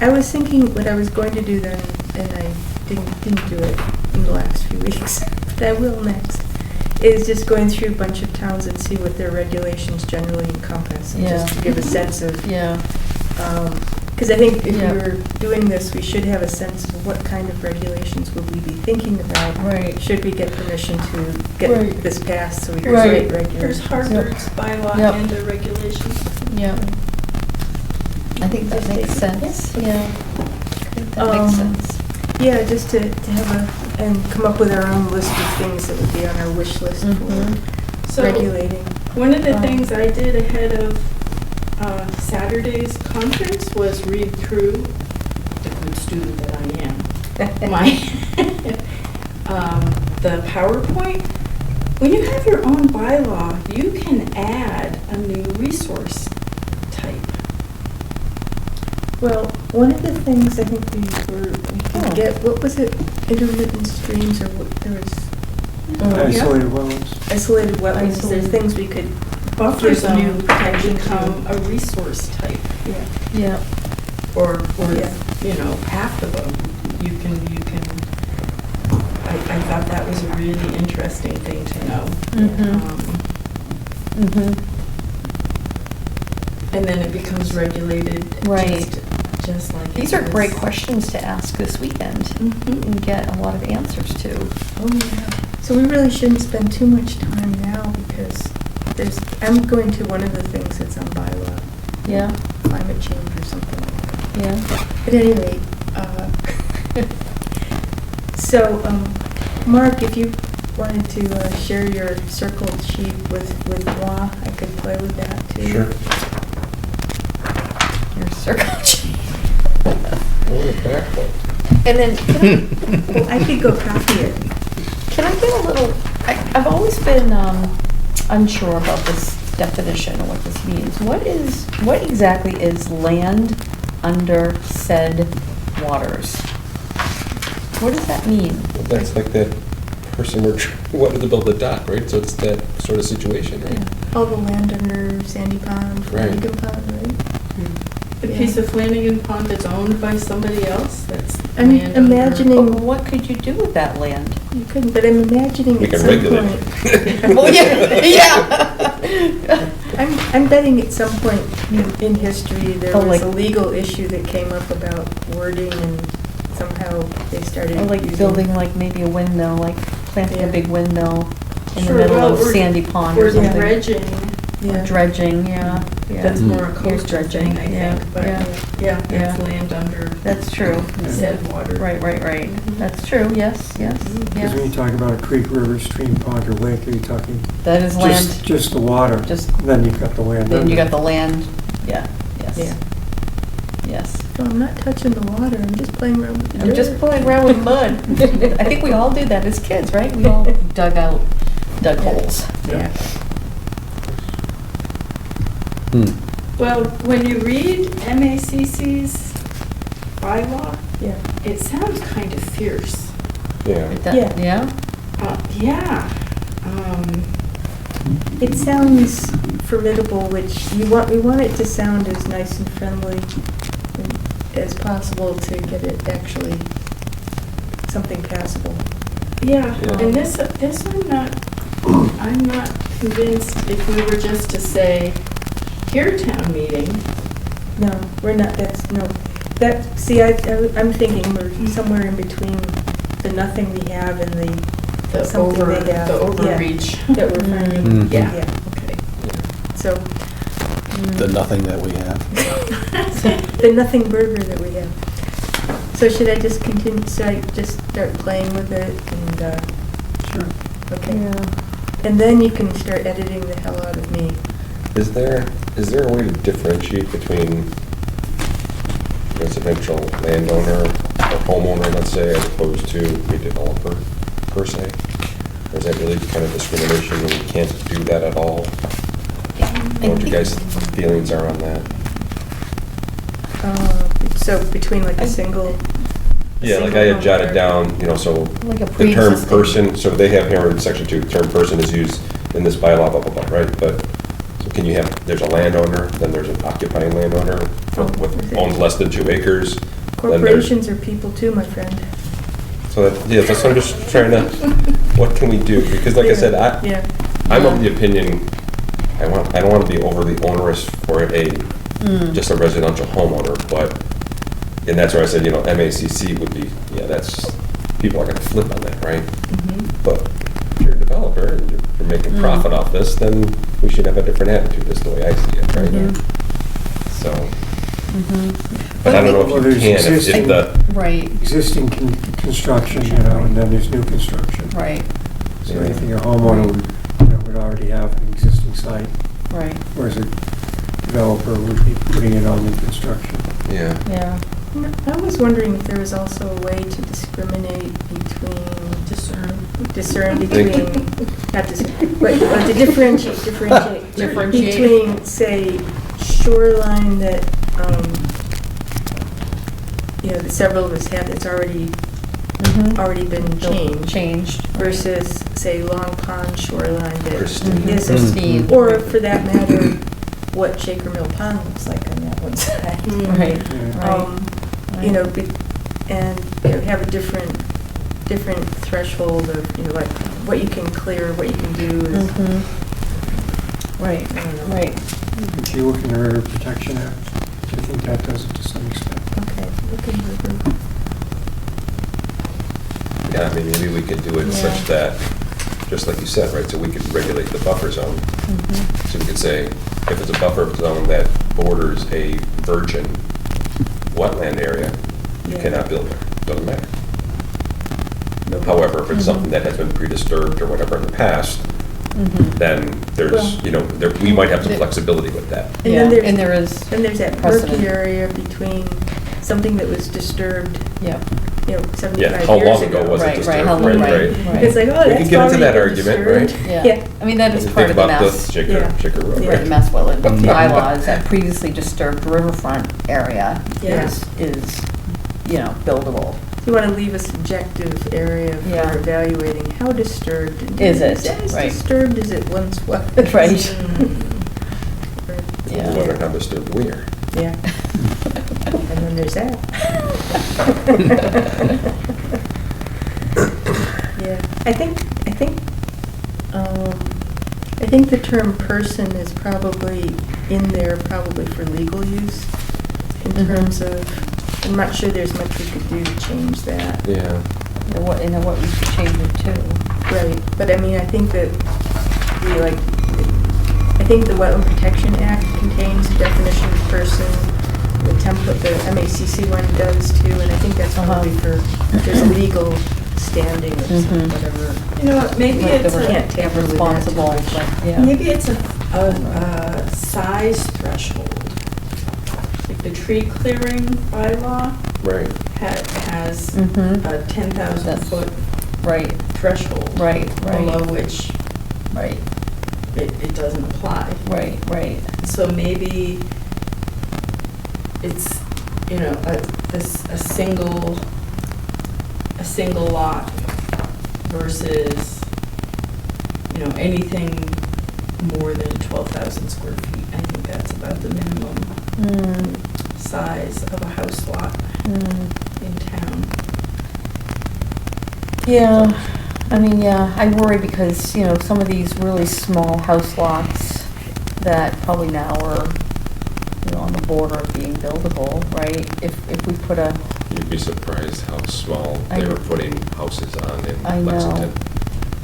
I was thinking what I was going to do then, and I didn't do it in the last few weeks, but I will next, is just going through a bunch of towns and see what their regulations generally encompass, and just to Yeah. give a sense of, Yeah. because I think if we Yeah. were doing this, we should have a sense of what kind of regulations would we be thinking about. Right. Should we get permission to get Right. this passed, so we can Right. write regular. Here's Harvard's bylaw Yep. and the regulations. Yeah. I think that makes sense, yeah. I think that makes Um, sense. Yeah, just to have and come up with our own list of things that would be on our wish list Mhm. for So regulating. one of the Um, things I did ahead of Saturday's conference was read through, the good student that I am, my the PowerPoint. When you have your own bylaw, you can add a new resource type. Well, one of the things I think we Oh. could get, what was it, intermittent streams, or what, there was Isolated wetlands. isolated wetlands, there's Isolated. things we could, Buffer Give zone new can protection become a resource type, yeah. Yeah. or, Yeah. you know, half of them. You can, I thought that was a really interesting thing to know. Mhm. Mhm. And then it becomes regulated. Right. Just like. These are great questions to ask this weekend Mhm. and get a lot of answers to. Oh, yeah. So we really shouldn't spend too much time now, because I'm going to one of the things that's on bylaw, Yeah, climate change or something like that. yeah. At any rate, so, Mark, if you wanted to share your circled sheet with moi, I could play with that too. Sure. Your circle sheet. Oh, And then, Well, I could go copy it. can I get a little, I've always been unsure about this definition and what this means. What exactly is land under said waters? What does that mean? That's like that person wanted to build a dock, right? So it's that sort of situation, right? All the land under Sandy Pond, Right. Flanagan Pond, right? A piece of Flanagan Pond that's owned by somebody else, that's. I'm land under- imagining- Well, what could you do with that land? You couldn't, but I'm imagining We at can some regulate point. Well, yeah. I'm betting at some point in history, there Oh, was like- a legal issue that came up about wording, and somehow they started Or like using- building like maybe a windmill, like planting a Yeah. big windmill in the Sure, middle well, of or- Sandy Pond Or or something. dredging. Yeah. Dredging, yeah. yeah. That's more a You're coastal stretching, thing, I yeah, think, but yeah. yeah, Yeah. that's land under That's true. said water. Right, right, right. That's true, yes, yes, Because when you yes. talk about a creek, river, stream, pond, or lake, are you talking That is land, just the water? just, Then you've got the land. then you under. got the land, yeah, yes. Yeah. Yes. So I'm not touching the water, I'm just playing around with the I'm dirt. just playing around with mud. I think we all did that as kids, right? We all dug holes. Yeah. Well, when you read MACC's bylaw, Yeah. it sounds kind of fierce. Yeah. Yeah. Yeah? Yeah. It sounds formidable, which we want it to sound as nice and friendly as possible to get it actually something passable. Yeah, Yeah. and this I'm not convinced if we were just to say, here town meeting, No, we're not, see, I'm thinking we're somewhere in between the nothing we have and the something they have. the Yeah, overreach. that we're finding. Mhm. Yeah. Okay. So, The nothing that we have. the nothing burger that we have. So should I just continue, should I just start playing with it and, Sure. okay. And then you can start editing the hell out of me. Is there a way to differentiate between residential landowner or homeowner, let's say, as opposed to a developer per se? Or is that really kind of discrimination and we can't do that at all? What your guys' feelings are on that? So between like a single. Yeah, like single I had jotted homeowner. down, you know, so Like a the term pre-existing. person, so they have here in section 2, the term person is used in this bylaw, blah, blah, blah, right? But, so can you have, there's a landowner, then there's an occupying landowner with owns less than 2 acres. then there's- Corporations are people too, my friend. So that, yeah, that's what I'm just trying to, what can we do? Because like I said, Yeah. I'm of the opinion, I don't want to be overly onerous for just a residential homeowner, but, and that's where I said, you know, MACC would be, yeah, that's, people are gonna flip on that, right? But if you're a developer and you're making profit off this, then we should have a different attitude, is the way I see it, right? So, but I don't know Well, if you there's can, if existing- the, Right, Existing construction, you know, and then there's new construction. right, So anything a homeowner would already have an existing site, right, whereas a developer would be putting it on new construction. yeah. yeah. I was wondering if there was also a way to discriminate between, discern between, not discern, but to differentiate between, say, shoreline that, you know, that several of us have that's already been changed versus, say, Long Pond shoreline that Pristine. isn't. Pristine. Or for that matter, what Shaker Mill Pond looks like on that one side. Right, Yeah. right. You know, and, you know, have a different threshold of, you know, like, what you can clear, what you can do is, Right, I don't know. right. If you look in the River Protection Act, I think that does it to some extent. Okay, looking river. Yeah, I mean, maybe we could do it such that, just like you said, right, so we could regulate the buffer zone. So we could say, if it's a buffer zone that borders a virgin wetland area, you Yeah. cannot build there, doesn't matter. However, if it's something that has been pre-disturbed or whatever in the past, then there's, Well- you know, we might have some flexibility with that. And Yeah, then there's, and there is, then there's that precedent. murky area between something that was disturbed, yeah. you know, 75 Yeah, years how ago. long ago was it Right, disturbed, right, how long, right, right, right? right. It's like, oh, We that's can get into already that been argument, disturbed. right? Yeah, I mean, that is When you part think of the about mass, the Yeah. Shaker Road, Yeah. right, right? the Mass Wetland bylaws, that previously disturbed riverfront area Yeah. is, you know, buildable. You want to leave a subjective area Yeah. for evaluating how disturbed. Is it? that as Right. disturbed as it once was. Right. Yeah. I wonder how disturbed we are. Yeah. And then there's that. Yeah, I think the term person is probably in there probably for legal use in terms of, I'm not sure there's much we could do to change that. Yeah. And what we should change it to. Right, but I mean, I think that we like, I think the Wetland Protection Act contains a definition of person, the template, the MACC one does too, and I think that's probably for, there's legal standing or something, whatever. You know what, maybe Like it's they were can't take really that responsible, too much. like, yeah. maybe it's a size threshold. Like the tree clearing bylaw Right. has Mhm. a 10,000 That's- foot Right, threshold. right, Below right, which right, it doesn't apply. right, right. So maybe it's, you know, a single lot versus, you know, anything more than 12,000 square feet. I think that's about the minimum Mm, size of a house lot mm. in town. Yeah, I mean, yeah, I worry because, you know, some of these really small house lots that probably now are, you know, on the border of being buildable, right? If we put a, You'd be surprised how small I they were know. putting houses on in I know. Lexington.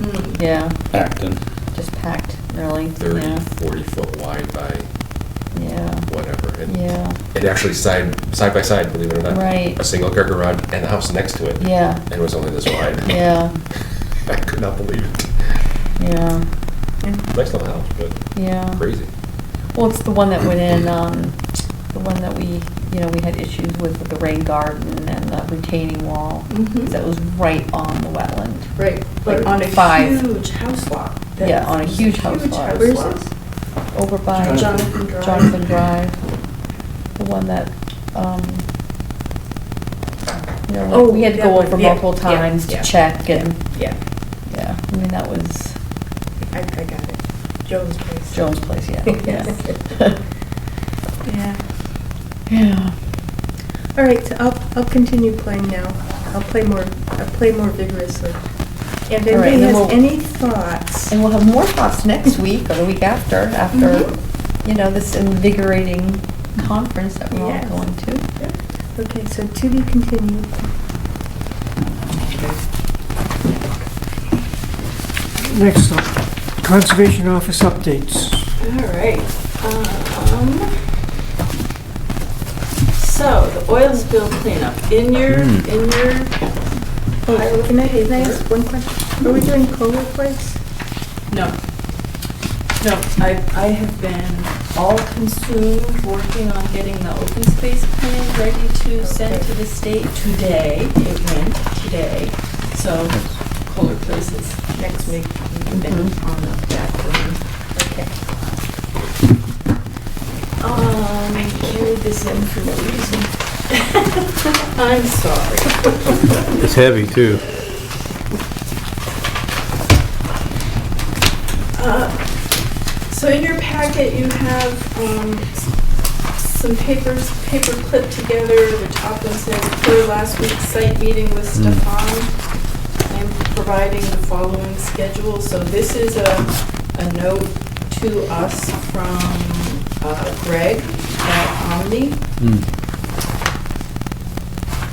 Mm. yeah, Acton. just packed, really, 30, yeah, 40 foot wide by yeah, whatever. And yeah, it actually side by side, believe it or not. Right. A single car garage and the house next to it. yeah, And it was only this wide. yeah, I could not believe it. yeah, Nice little house, but yeah. crazy. Well, it's the one that went in, the one that we, you know, we had issues with the rain garden and the retaining wall. Mhm. That was right on the wetland. Right, but Like on a 5. huge house lot. Yeah, on a huge house lot. house Where is lot. this? Over by Jonathan Drive. Jonathan Drive. The one that, you know, Oh, we had to that go one, over yeah, multiple yeah, times yeah. to check and, Yeah, yeah, I mean, that was I got it. Jones Place. Jones' place, yeah, yeah. yeah. Yeah. All right, so I'll continue playing now. I'll play more vigorously. And if All right, anybody and then has we'll- any thoughts, And we'll have more thoughts next week or the week after, you know, this invigorating conference that we're all Yes. going to. okay, so to be continued. Next up, Conservation Office updates. All right. So the oil spill cleanup in your Oh, pilot can I paper. ask one question? Are we doing Kohler Place? No. No, I have been all consumed working on getting the open space plan ready to send to the state today. It went today. So Kohler Place is next week. Been on the back burner. Okay. Carried this in for no reason. I'm sorry. It's heavy, too. So in your packet, you have some paper clipped together. The top one says, per last week's site meeting with Stefan, I'm providing the following schedule. So this is a note to us from Greg at Omni.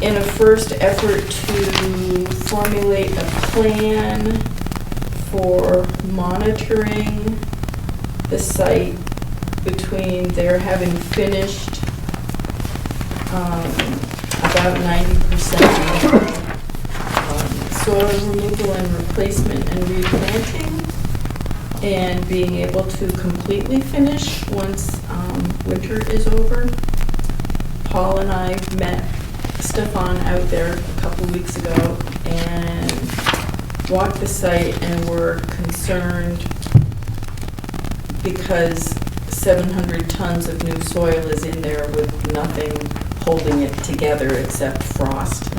In a first effort to formulate a plan for monitoring the site between their having finished about 90% soil removal and replacement and replanting, and being able to completely finish once winter is over. Paul and I met Stefan out there a couple weeks ago and walked the site and were concerned because 700 tons of new soil is in there with nothing holding it together except frost.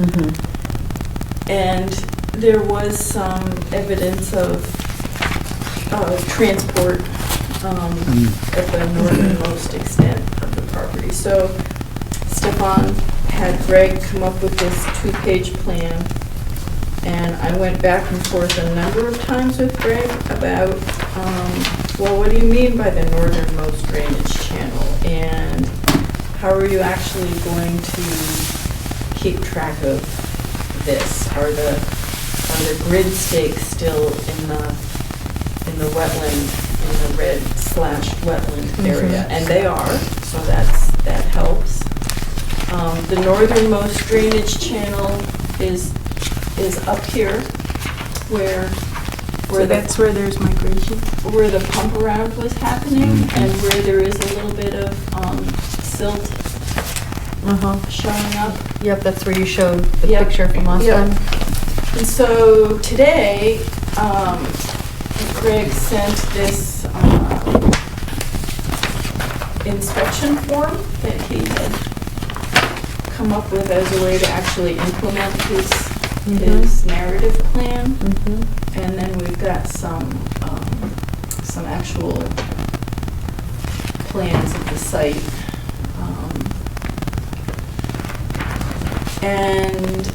And there was some evidence of transport at the northernmost extent of the property. So Stefan had Greg come up with this 2-page plan, and I went back and forth a number of times with Greg about, well, what do you mean by the northernmost drainage channel? And how are you actually going to keep track of this? Are the grid stakes still in the wetland, the red slash wetland area, and they are, so that helps. The northernmost drainage channel is up here, where So that's where there's migration? where the pump around was happening, and where there is a little bit of silt showing up. Yep, that's where you showed the Yep. picture from last Yep. time. And so today, Greg sent this inspection form that he had come up with as a way to actually implement his narrative plan. And then we've got some actual plans of the site. And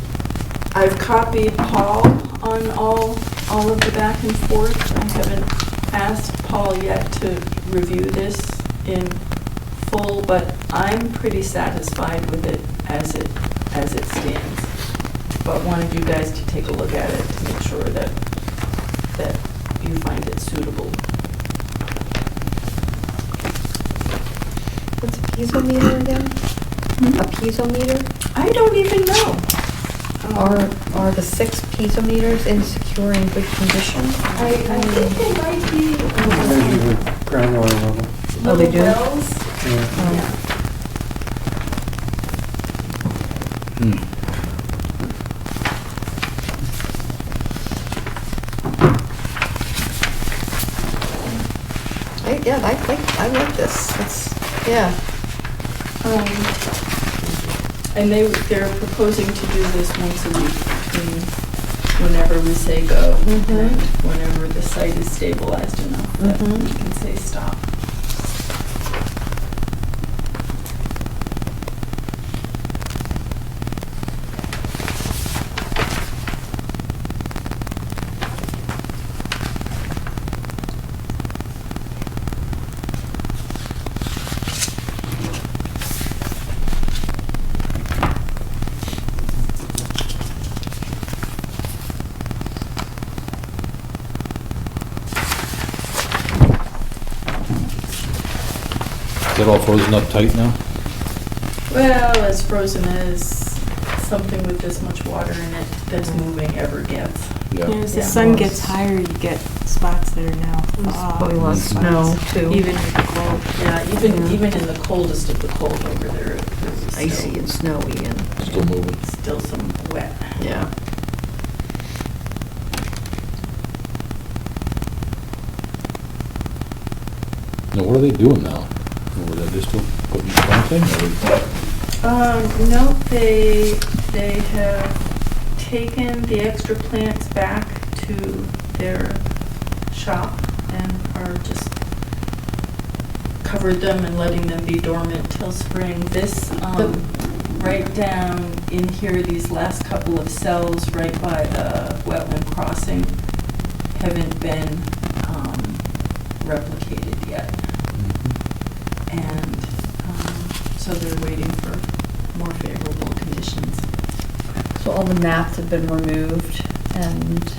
I've copied Paul on all of the back and forth. I haven't asked Paul yet to review this in full, but I'm pretty satisfied with it as it stands. But wanted you guys to take a look at it to make sure that you find it suitable. What's a piezometer again? A piezometer? I don't even know. Are the 6 piezometers in secure and good condition? I think they might be Measure the groundwater level. Oh, they do? wells. Yeah. Yeah. I like this. Yeah. And they're proposing to do this once a week between whenever we say go and whenever the site is stabilized enough that we can say stop. Is it all frozen up tight now? Well, as frozen as something with this much water in it that's moving ever gets. As the Yeah. sun gets higher, you get spots that are now Probably a lot of snow, too. Even with the cold. Yeah, even in the coldest of the cold over there, there's Icy and snowy and, Still moving. still some wet. yeah. Now, what are they doing now? Or are they still putting planting? No, they have taken the extra plants back to their shop and are just covered them and letting them be dormant till spring. This, right down in here, these last couple of cells right by the wetland crossing haven't been replicated yet. And so they're waiting for more favorable conditions. So all the mats have been removed and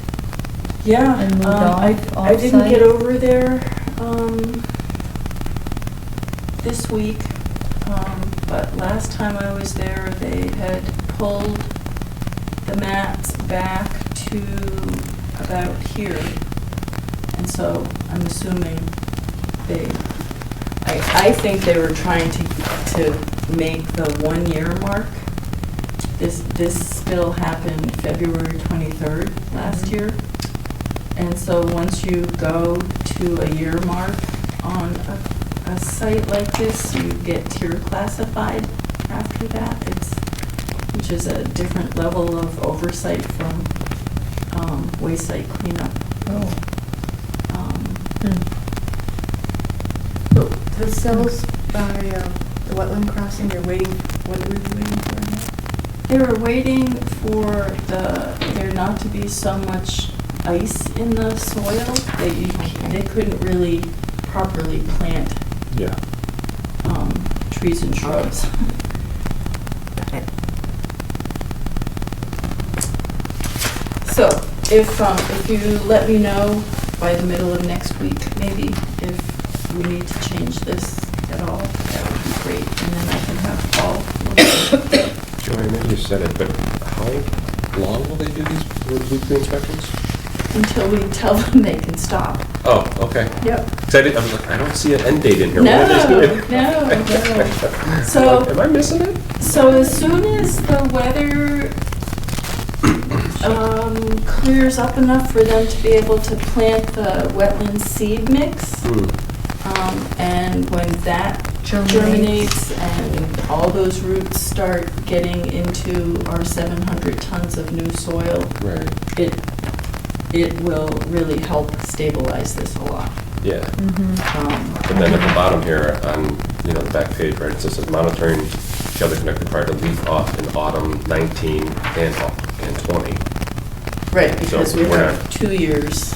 Yeah, And moved I didn't off-site? get over there this week, but last time I was there, they had pulled the mats back to about here. And so I'm assuming I think they were trying to make the 1 year mark. This spill happened February 23rd last year. And so once you go to a year mark on a site like this, you get tier classified after that. Which is a different level of oversight from waste site cleanup. So the cells by the wetland crossing, they're waiting, what were you waiting for now? They were waiting for there not to be so much ice in the soil that they couldn't really properly plant Yeah. trees and shrubs. So if you let me know by the middle of next week, maybe, if we need to change this at all, that would be great. And then I can have Paul look at it. Joey, maybe you said it, but how long will they do these weekly inspections? Until we tell them they can stop. Oh, okay. Yep. 'Cause I was like, I don't see an end date in here. No, What are they doing? no. So, Am I missing it? so as soon as the weather clears up enough for them to be able to plant the wetland seed mix, and when that germinates and all those roots start getting into our 700 tons of new soil, Right. it will really help stabilize this a lot. Yeah. But then at the bottom here on, the back page, right, it says monitoring shelter connect required to leaf off in autumn 19 and 20. Right, because So we we're have 2 years.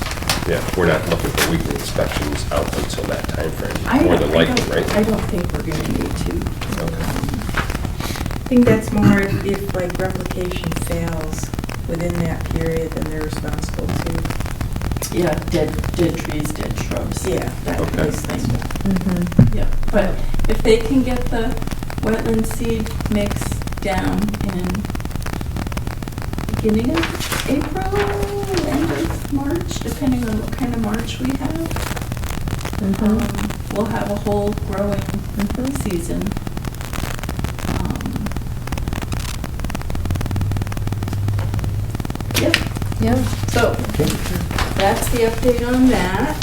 Yeah, we're not looking for weekly inspections out until that timeframe, I more don't- than likely, right? I don't think we're gonna need to. I think that's more if like replication fails within that period, then they're responsible to, Yeah, dead trees, dead shrubs. Yeah. That kind Okay. of thing. Yeah, but if they can get the wetland seed mix down in beginning of April, end of March, depending on what kind of March we have, we'll have a whole growing season. Yep. Yeah. So, that's the update on that.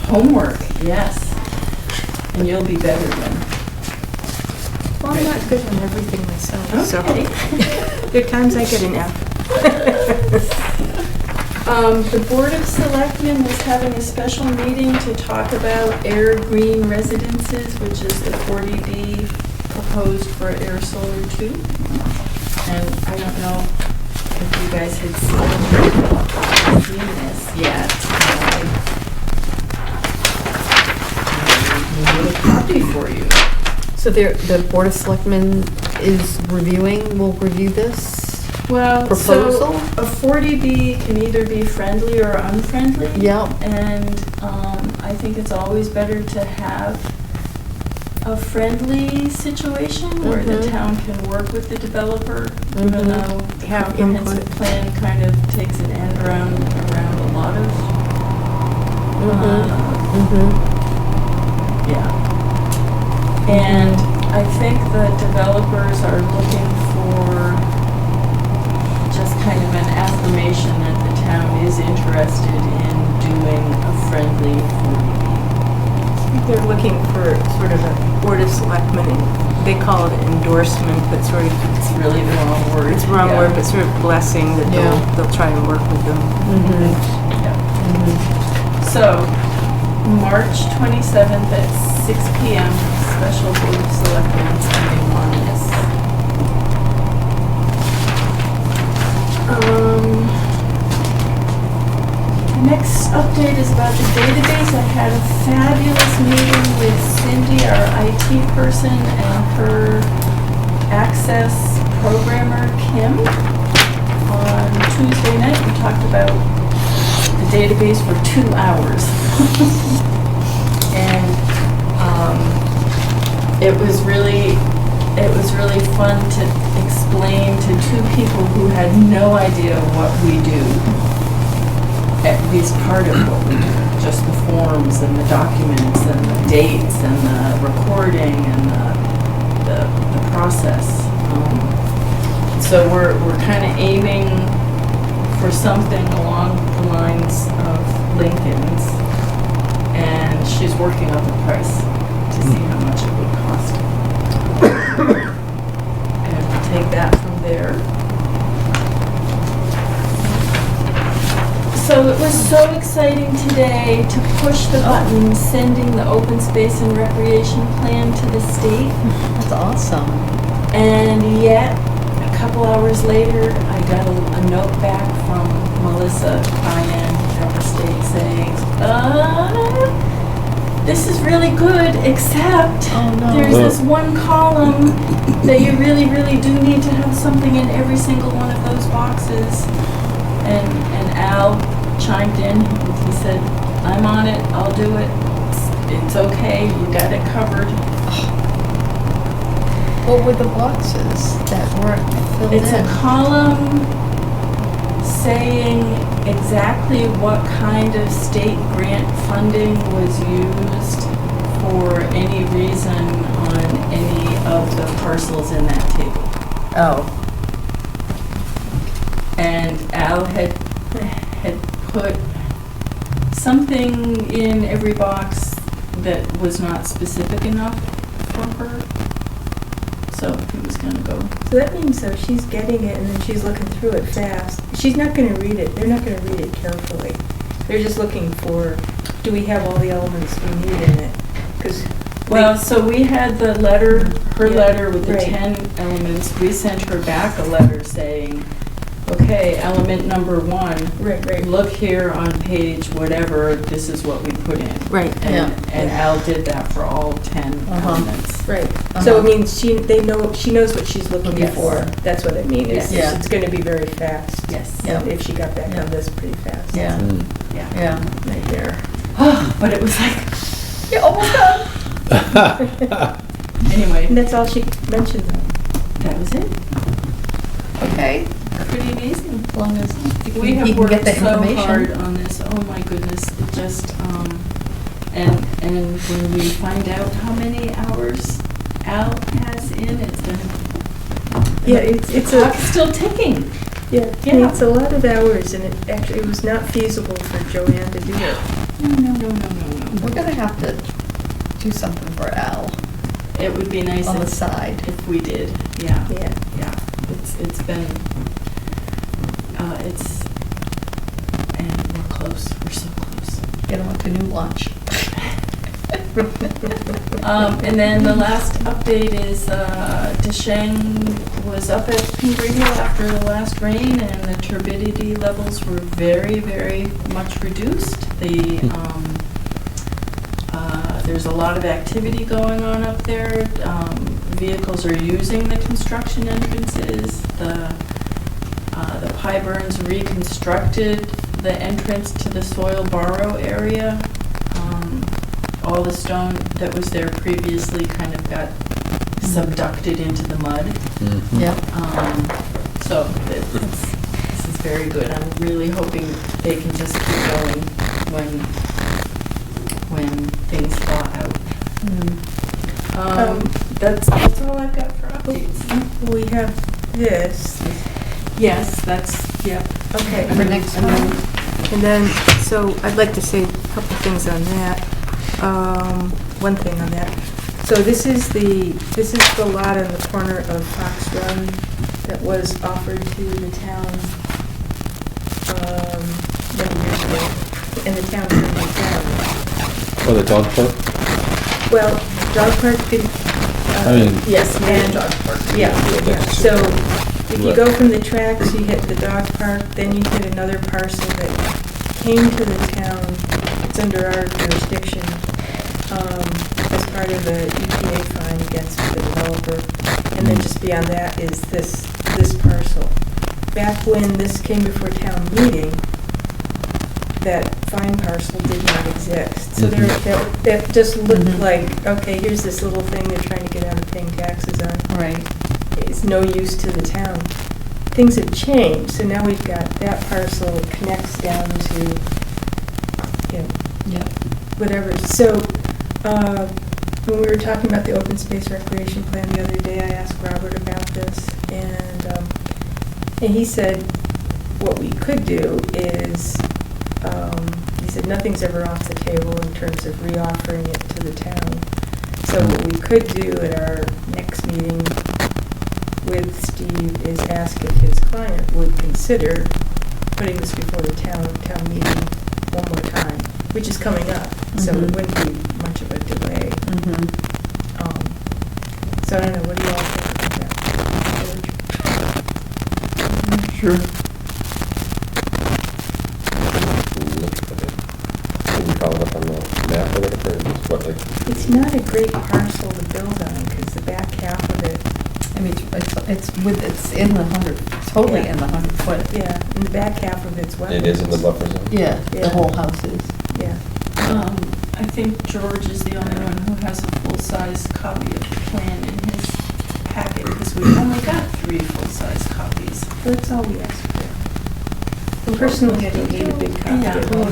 Homework, yes. And you'll be better then. well, I'm not good on everything myself, so. Okay. There are times I get an F. The Board of Selectmen is having a special meeting to talk about Air Green Residences, which is the 40B proposed for Air Solar 2. And I don't know if you guys had seen this yet. I made a copy for you. So the Board of Selectmen will review this Well, proposal? so a 40B can either be friendly or unfriendly. Yep. And I think it's always better to have a friendly situation where the town can work with the developer, even though the Have comprehensive input. plan kind of takes an end around a lot of, yeah. And I think the developers are looking for just kind of an affirmation that the town is interested in doing a friendly 40B. I think they're looking for sort of a Board of Selectmen, they call it an endorsement, but sort of, It's really the wrong word. it's the wrong Yeah. word, but sort of blessing that Yeah. they'll try and work with them. So, March 27th at 6 PM, special Board of Selectmen meeting on this. The next update is about the database. I had a fabulous meeting with Cindy, our IT person, and her access programmer, Kim, on Tuesday night. We talked about the database for 2 hours. And it was really fun to explain to 2 people who had no idea what we do, at least part of what we do, just the forms and the documents and the dates and the recording and the process. So we're kind of aiming for something along the lines of Lincoln's, and she's working up a price to see how much it would cost. And we'll take that from there. So it was so exciting today to push the button, sending the open space and recreation plan to the state. That's awesome. And yet, a couple hours later, I got a note back from Melissa Ryan at the state saying, this is really good, except there's this one column that you really, really do need to have something in every single one of those boxes. And Al chimed in, and he said, I'm on it, I'll do it, it's okay, you got it covered. What were the boxes that weren't filled in? It's a column saying exactly what kind of state grant funding was used for any reason on any of the parcels in that table. Oh, And Al had put something in every box that was not specific enough for her. So he was gonna go. So that means though, she's getting it and then she's looking through it fast. She's not gonna read it, they're not gonna read it carefully. They're just looking for, do we have all the elements we need in it? 'Cause Well, so we had the letter, her Yeah, letter with the right. 10 elements. We sent her back a letter saying, okay, element number 1, Right. look here on page whatever, this is what we put in. Right. And Al did that for all 10 elements. Right, so it means she knows what she's looking Yes. for. That's what I mean, Yes. Yeah. it's gonna be very fast. Yes. Yeah. If she got back on this pretty fast. yeah, Mm. yeah. Right there. But it was like, You're almost done. anyway, And that's all she mentioned though. that was it. Okay, Pretty amazing. as long as We he have can worked get the so hard information. on this, oh my goodness, it just, and when we find out how many hours Al has in, it's gonna, Yeah, it's the a, clock's still ticking. yeah, Yeah. it's a lot of hours and it was not feasible for Joanne to do it. No. We're gonna have to do something for Al It would be nice on the if side. we did, yeah, Yeah. yeah. It's been, and we're close, we're so close. Get him a canoe launch. And then the last update is, Desheng was up at Pingree Hill after the last rain, and the turbidity levels were very, very much reduced. There's a lot of activity going on up there. Vehicles are using the construction entrances. The Pie Burns reconstructed the entrance to the soil borrow area. All the stone that was there previously kind of got subducted into the mud. Mhm. Yeah. So this is very good. I'm really hoping they can just keep going when things thaw out. That's all I've got for updates. We have this, Yes, that's, yep. okay. For next time. And then, so I'd like to say a couple things on that. One thing on that. So this is the lot on the corner of Fox Run that was offered to the town, many years ago, and the town turned it down. Oh, the dog park? Well, dog park didn't, I mean- yes, and dog park, yeah. So if you go from the tracks, you hit the dog park, then you hit another parcel that came to the town, it's under our jurisdiction, as part of the EPA fine against the developer. And then just beyond that is this parcel. Back when this came before town meeting, that fine parcel did not exist. So that just looked like, okay, here's this little thing they're trying to get out of paying taxes on. Right. It's no use to the town. Things have changed, so now we've got that parcel connects down to, you know, Yeah. whatever. So, when we were talking about the open space recreation plan the other day, I asked Robert about this, and he said what we could do is, he said nothing's ever off the table in terms of reoffering it to the town. So what we could do at our next meeting with Steve is ask if his client would consider putting this before the town meeting one more time, which is coming up, so it wouldn't be much of a delay. So I don't know, what do you all think about that, George? Sure. Can you call it up on the map or whatever? What, like, It's not a great parcel to build on, because the back half of it, I mean, it's in the 100, totally in the 100 foot. Yeah, and the back half of it's wetlands. It is in the buffer zone? Yeah, Yeah. the whole house is. Yeah. I think George is the only one who has a full-size copy of the plan in his packet, because we've only got 3 full-size copies. That's all we asked for. And personally, I don't need a big copy Yeah. at all.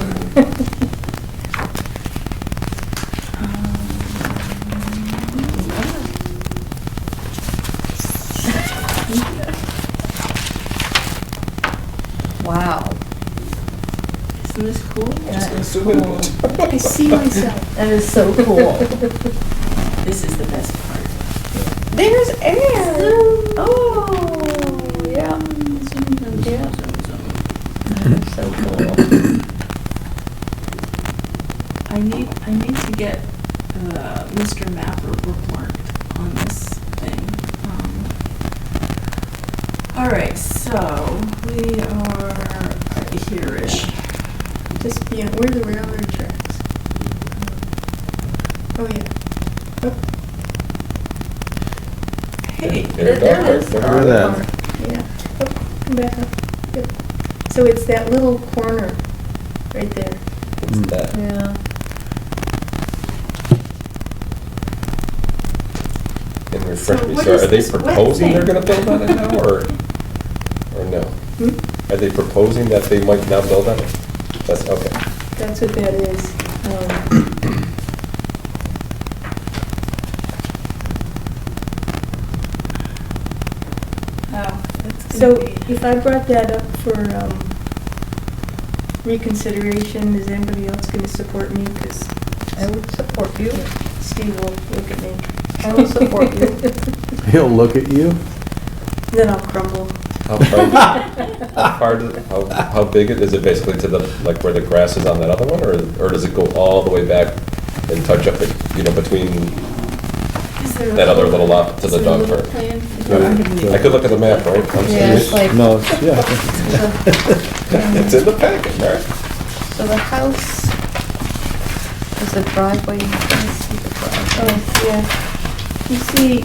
Wow. Isn't this cool? That is cool. I see myself. That is so cool. This is the best part. There's Ayer. Oh, yeah. Yeah. That is so cool. I need to get Mr. Mapper bookmarked on this thing. All right, so we are here-ish. Just beyond, where are the railroad tracks? Oh, yeah. Hey, There it is. Look at that. Yeah. Oh, come back up. Yep. So it's that little corner right there. It's that. Yeah. And refresh So me, what so is are they this wet proposing they're thing? gonna build on it now, or no? Hmm? Are they proposing that they might now build on it? That's, okay. That's what that is. oh, that's So gonna be. if I brought that up for reconsideration, is anybody else going to support me? Because I would support you. Steve will look at me. I will support you. He'll look at you. Then I'll crumble. How far how big is it basically to the, like where the grass is on that other one, or does it go all the way back and touch up, between Is there a that other little lot to is the there a dog little park? plan? I could look at the map, right? I'm Yeah, seeing it's it. like, No, yeah. It's in the packet, right? so the house is the driveway. Let me see the driveway. Oh, yeah. You see,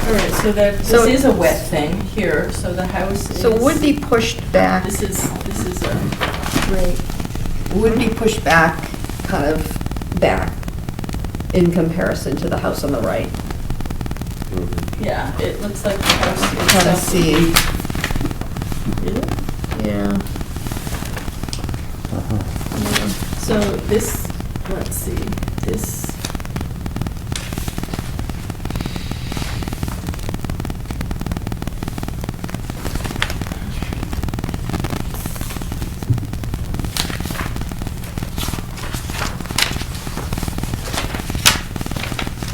All right, so that, So- this is a wet thing here, so the house is. So it would be pushed back, This is a, right, Would be pushed back, kind of back in comparison to the house on the right. yeah, it looks like the house Kind of itself. see. Really? Yeah. So this, let's see, this.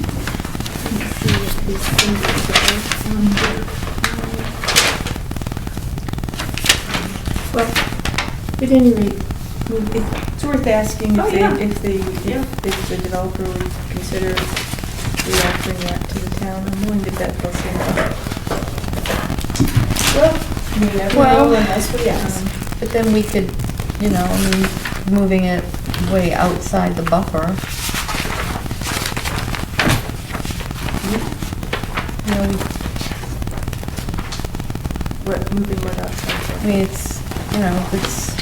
Let's see if these fingers are under. well, at any rate, I mean, it's worth asking Oh, if yeah. they, Yeah. if the developer would consider reoffering that to the town. I'm willing to bet they'll say no. Well, you never Well, know unless we ask. but then we could, moving it way outside the buffer. What, moving what outside? I mean, it's, if it's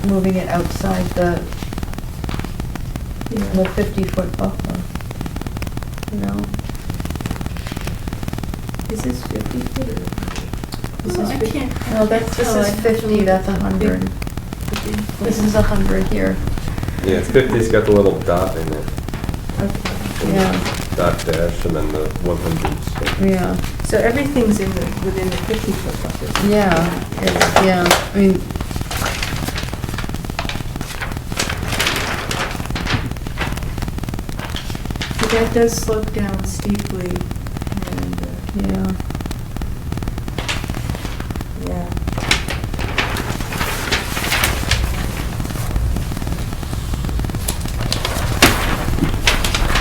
moving it outside the Yeah. 50-foot buffer, Is this 50 foot or? This Well, is I 50? can't. No, this is 50, that's 100. This is 100 here, Yeah, 50's got the little dot in it, Okay. yeah, dot dash, and then the 100s. yeah, So everything's within the 50-foot buffer? yeah, yeah, I mean, But that does slope down steeply, and, yeah. yeah.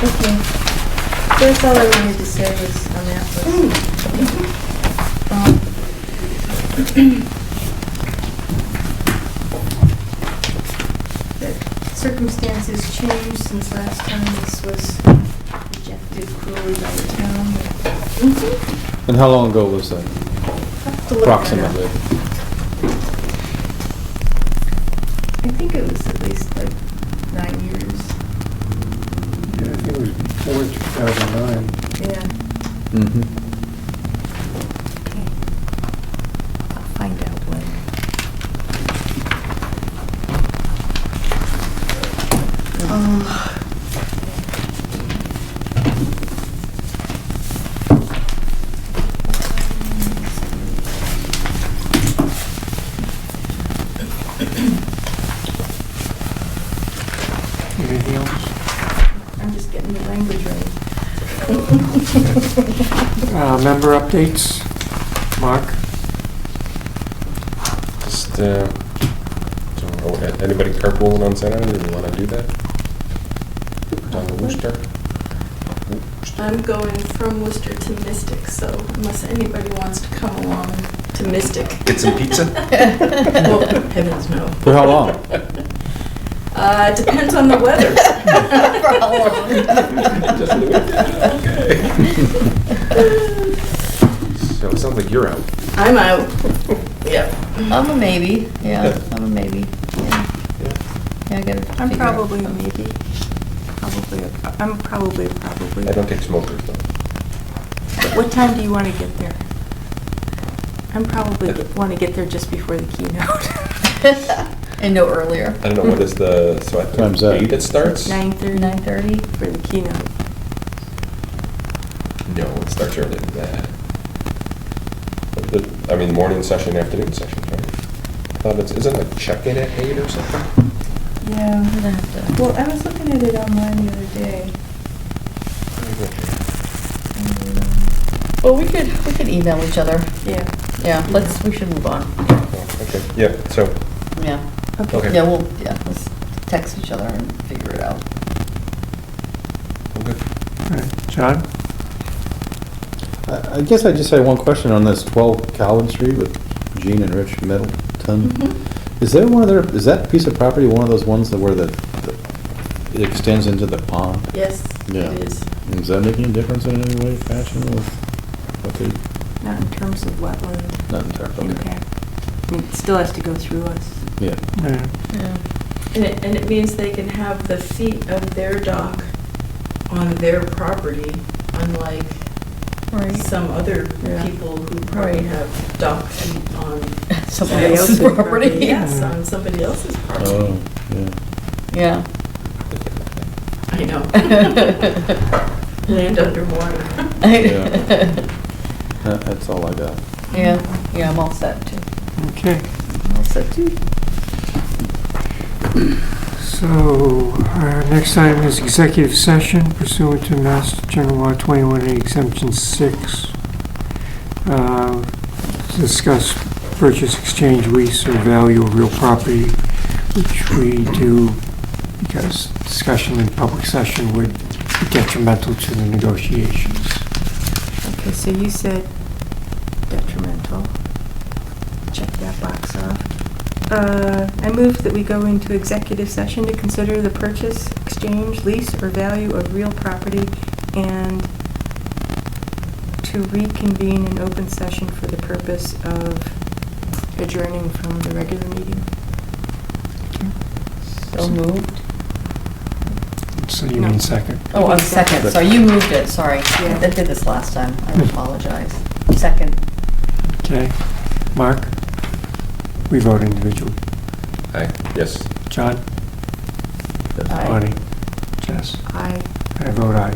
Okay. That's all I wanted to say was on that list. That circumstances changed since last time this was rejected. did cruelly by the town. And how long ago was that? Have to look that up. Approximately. I think it was at least like 9 years. Yeah, I think it was before 2009. Yeah. Mm-hmm. Okay. I'll find out when. Anything else? I'm just getting the language ready. Member updates? Mark? Just, anybody carpooling on Saturday? Do you want to do that? Down to Worcester? I'm going from Worcester to Mystic, so unless anybody wants to come along to Mystic. Get some pizza? Well, heavens no. For how long? It depends on the weather. Just for the weekend? Okay. So it sounds like you're out. I'm out. Yep. I'm a maybe, yeah, I'm a maybe, yeah. Yeah, I gotta I'm figure out. probably a maybe. I'm probably a probably. I don't take smokers though. What time do you want to get there? I'm probably want to get there just before the keynote. And no earlier. I don't know, what is the, so at Time's that? 8 it starts? 9:30. 9:30? For the keynote. No, it starts earlier than that. I mean, morning session, afternoon session, right? I thought isn't it like check-in at 8 or something? Yeah. I'm gonna have to. Well, I was looking at it online the other day. Well, we could email each other. Yeah. Yeah, we should move on. Oh, okay, yeah, so, Yeah. okay. Yeah, let's text each other and figure it out. I'm good. All right. John? I guess I just had one question on this 12 Calvin Street with Gene and Rich Middleton. Is that piece of property one of those ones that where it extends into the pond? Yes, Yeah. it is. Is that making a difference in any way, fashion, with what they, Not in terms of wetland not in terms of, impact. I mean, it still has to go through us. yeah. Yeah. Yeah. And it means they can have the feet of their dock on their property, unlike Right. some other Yeah. people who probably Right. have dock feet on Somebody else's property. Yes, on somebody else's property. Oh, yeah. Yeah. I know. Land underwater. That's all I got. Yeah, I'm all set too. Okay. All set too. So, our next item is executive session pursuant to Mass General Law 21A Exemption 6. To discuss purchase, exchange, lease, or value of real property, which we do because discussion in public session would be detrimental to the negotiations. Okay, so you said detrimental. Check that box off. I move that we go into executive session to consider the purchase, exchange, lease, or value of real property and to reconvene in open session for the purpose of adjourning from the regular meeting. So moved. So you No. mean second? Oh, a second. Sorry, you moved it. Sorry. Yeah. I did this last time. I apologize. Second. Okay. Mark? We vote individually. Aye, yes. John? Aye. Bonnie? Jess? Aye. I vote aye.